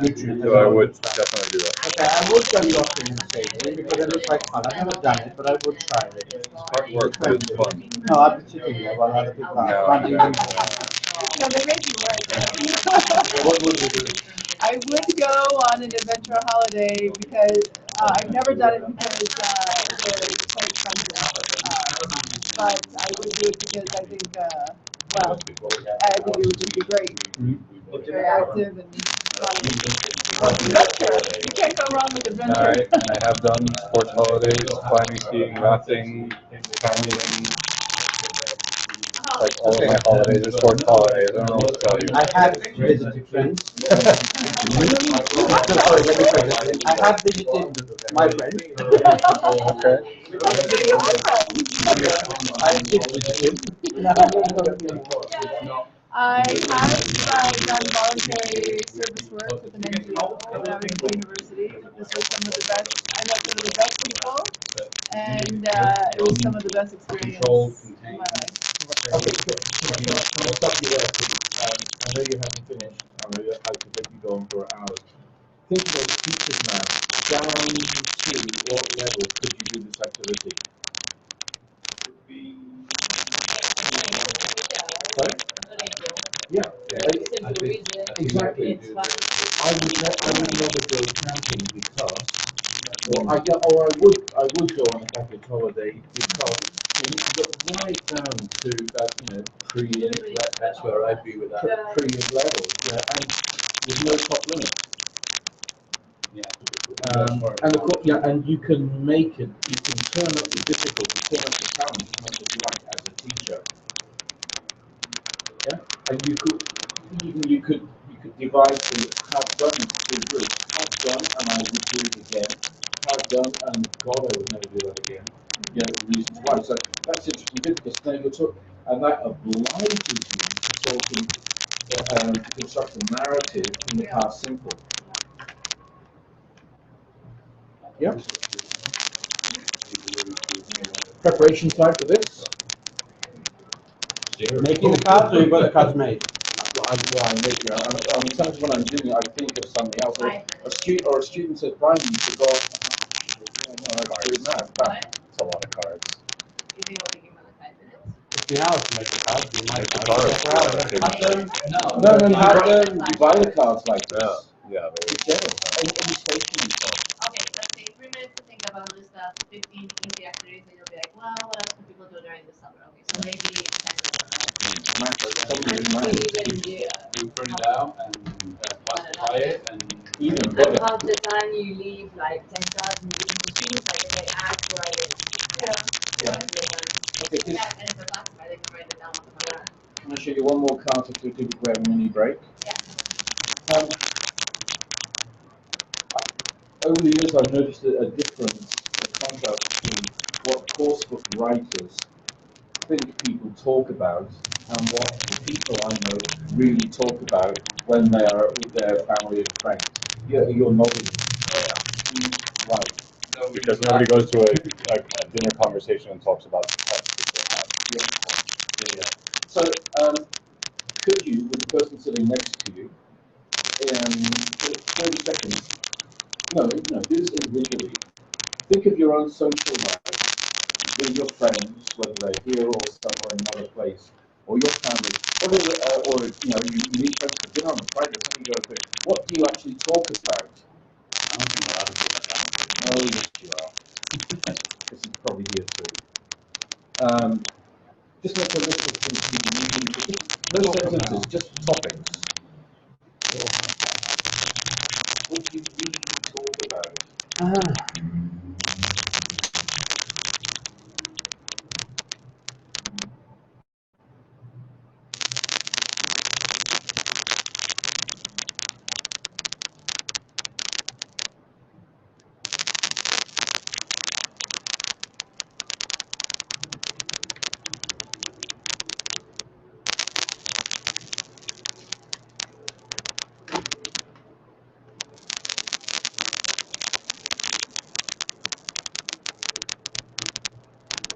YouTube. So I would definitely do that. Okay, I would go doctoring and skating because it looks like fun. I've never done it, but I would try it. It's hard work, but it's fun. No, I've been sitting there while other people are running. No, they make you work. What would you do? I would go on an adventure holiday because I've never done it because it's quite expensive. But I would do it because I think, well, I think it would just be great. Very active and fun. Adventure. You can't go wrong with adventure. Alright, and I have done sports holidays, climbing, skiing, rafting, camping. Like all of my holidays are sports holidays, I don't know what to tell you. I have visited friends. Sorry, let me try this. I have visited my friends. Okay. I did visit him. I have done voluntary service work with an NGO when I was at university. This was some of the best, I met some of the best people, and it was some of the best experiences in my life. Okay, can I stop you there, please? I know you haven't finished, I know I could let you go on for hours. Think about teachers now, down to what level could you do this activity? Sorry? Yeah, exactly. I would never go camping because, or I would go on a package holiday because when you get right down to that, that's where I'd be with that, pre-int level, and there's no top limit. And of course, and you can make it, you can turn up the difficulty, turn up the challenge as much as you like as a teacher. Yeah, and you could divide the have done into groups. Have done, and I would do it again. Have done, and God, I would never do that again. Reasons why. So that's interesting because then you took, and that obliges you to talk to construct a narrative in the past simple. Yeah. Preparation time for this. Making the cards, or you've got the cards made? Sometimes when I'm doing it, I think of something else. A student said, Brian, you forgot. Let's do it now. That's a lot of cards. You think it'll take you more than 5 minutes? 15 hours to make the cards. You might Make the cards. No, you buy the cards like this. Yeah. It's general. Any stationery shop. Okay, let's take 3 minutes to think about a list of 15 easy activities, and you'll be like, well, what else can people do during the summer? Okay, so maybe 10 minutes. You print it out and classify it and. Even And half the time you leave like 10,000 different students, like they ask where I live. Okay, Yeah, and it's a classified, they can write it down on the phone. I'm going to show you one more card to do we have a mini break. Over the years, I've noticed a difference, a contrast between what coursebook writers think people talk about and what the people I know really talk about when they are with their family and friends. You're nodding. Right. Because nobody goes to a dinner conversation and talks about the pets that they have. Yeah. So, could you, with the person sitting next to you, in 30 seconds, no, do this individually. Think of your own social life with your friends, whether they're here or somewhere in another place, or your family, or you meet friends for dinner on a Friday, something you go to. What do you actually talk about? I don't think I'll do that. Oh, yes, you are. This is probably here too. Just make a list of things you really, no sentences, just topics. What do you really talk about?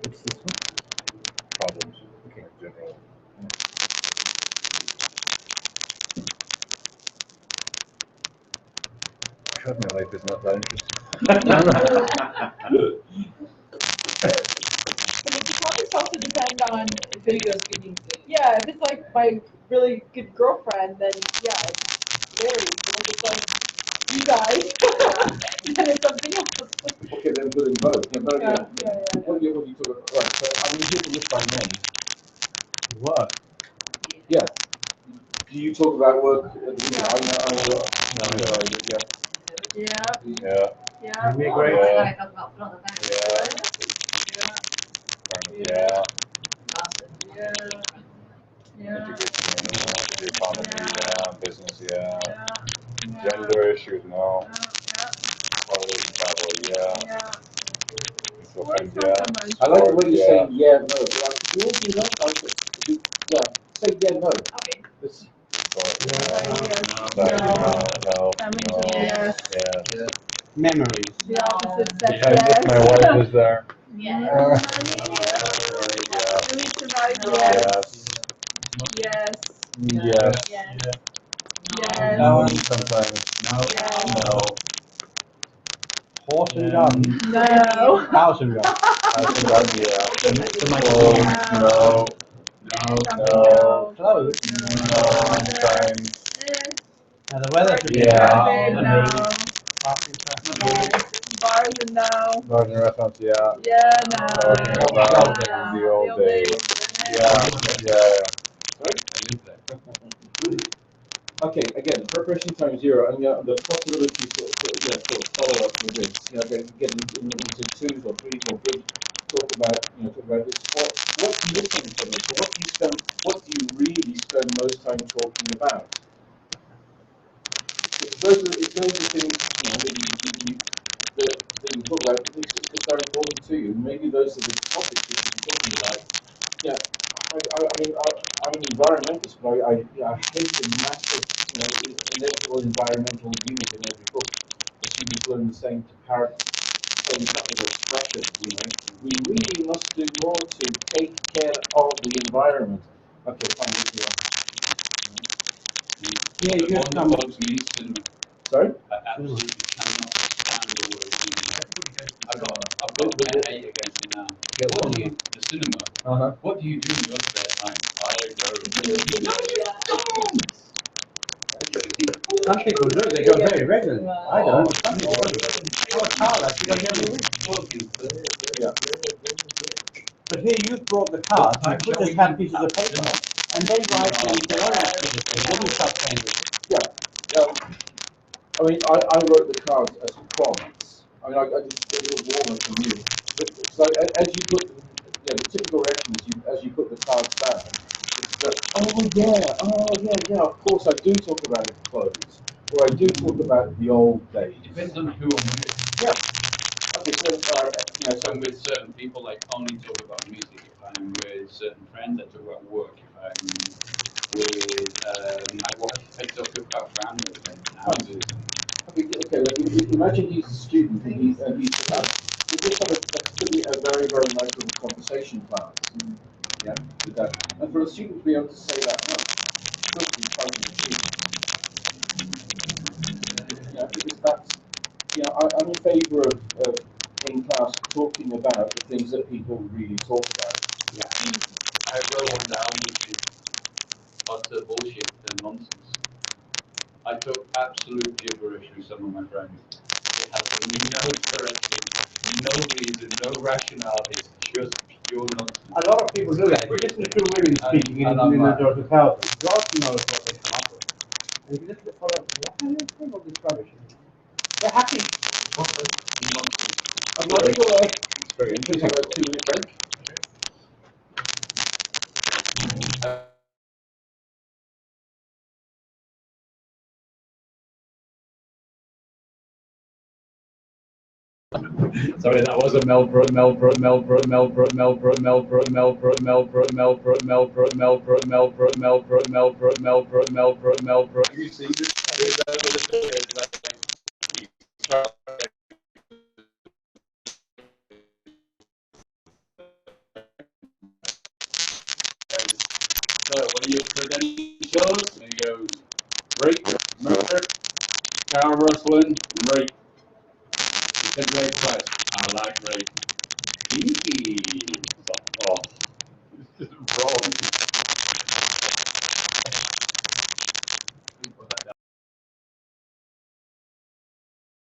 What's this one? Problems, looking at general. God, my life is not that interesting. But the topics also depend on if it's, yeah, if it's like my really good girlfriend, then yeah, it's varies. But if it's like you guys, then it's something else. Okay, then put in both. Yeah. What do you talk about? Right, so I'm going to hit the list by name. Work. Yeah. Do you talk about work? I know. Yeah. Yeah. Yeah. Be great. Yeah. Yeah. Yeah. Yeah. The economy, yeah. Business, yeah. Yeah. Gender issues, no. Yeah. Quality travel, yeah. Sports, Yeah. I like the way you say Yeah. yeah, no. Like, do you all do that? Yeah, say yeah, no. Okay. This, No. Yes. Yeah. Memories. The opposite sex, Depends yes. if my wife is there. Yeah. Really survive, Yes. yes. Yes. Yes. No. Sometimes. No. Horse and gun. No. House and gun. I think I'd be No. No. Clothes. No. Time. And the weather should be Yeah. No. bad. Bars and no. Bars and restaurants, yeah. Yeah, no. Talking about the old days. Yeah. okay, again, preparation time 0, and the possibility sort of follow up with this. Getting into 2s or 3s or good. Talk about this. What's missing from it? What do you really spend most time talking about? Those are things that you talk about because they're important to you. Maybe those are the topics you should be talking about. Yeah, I'm an environmentalist, but I hate the massive, inevitable environmental unit in every book. The students learn the same same type of expressions. We really must do more to take care of the environment. Okay, fine. Yeah, you have come. Sorry? I absolutely cannot stand the word cinema. I've got a hate against it now. What do you, the cinema, what do you do in your spare time? I go. Some people do, they go very regularly. I don't. Some people do. Oh, card, I think I every week. Yeah. But here you've brought the cards, you could just have pieces of paper, and they write down their own activity, then you start playing with it. I wrote the cards as prompts. I just a little warmer from you. So as you put, the typical reaction is as you put the cards down, it's of course I do talk about clothes, or I do talk about the old days. Depends on who I'm with. Yeah, So I'm with certain people, like only talk about music. If I'm with certain friends, I talk about work. If I'm with my wife, I talk about family and houses. Okay, well, imagine he's a student and he's we just have a very, very nice little conversation class. Yeah, with that. And for a student to be able to say that, in front of the student, because that's, I'm in favour of in class talking about the things that people really talk about. Yeah. I wrote one down which is utter bullshit and nonsense. I talk absolute gibberish with some of my friends. It has no correction, no reason, no rationale. It's just pure nonsense. A lot of people do that. If you listen to two women speaking in a Georgia Power, God knows what they come up with. And if you just follow, what are you saying all this rubbish? They're happy. I'm nodding away. It's very interesting. Have a 2-minute break. Sorry, that was a Melbrook. You see this? So, what are your credentials? And he goes, rape, murder, car rustling, rape. It's a great question. I like rape. Kinky.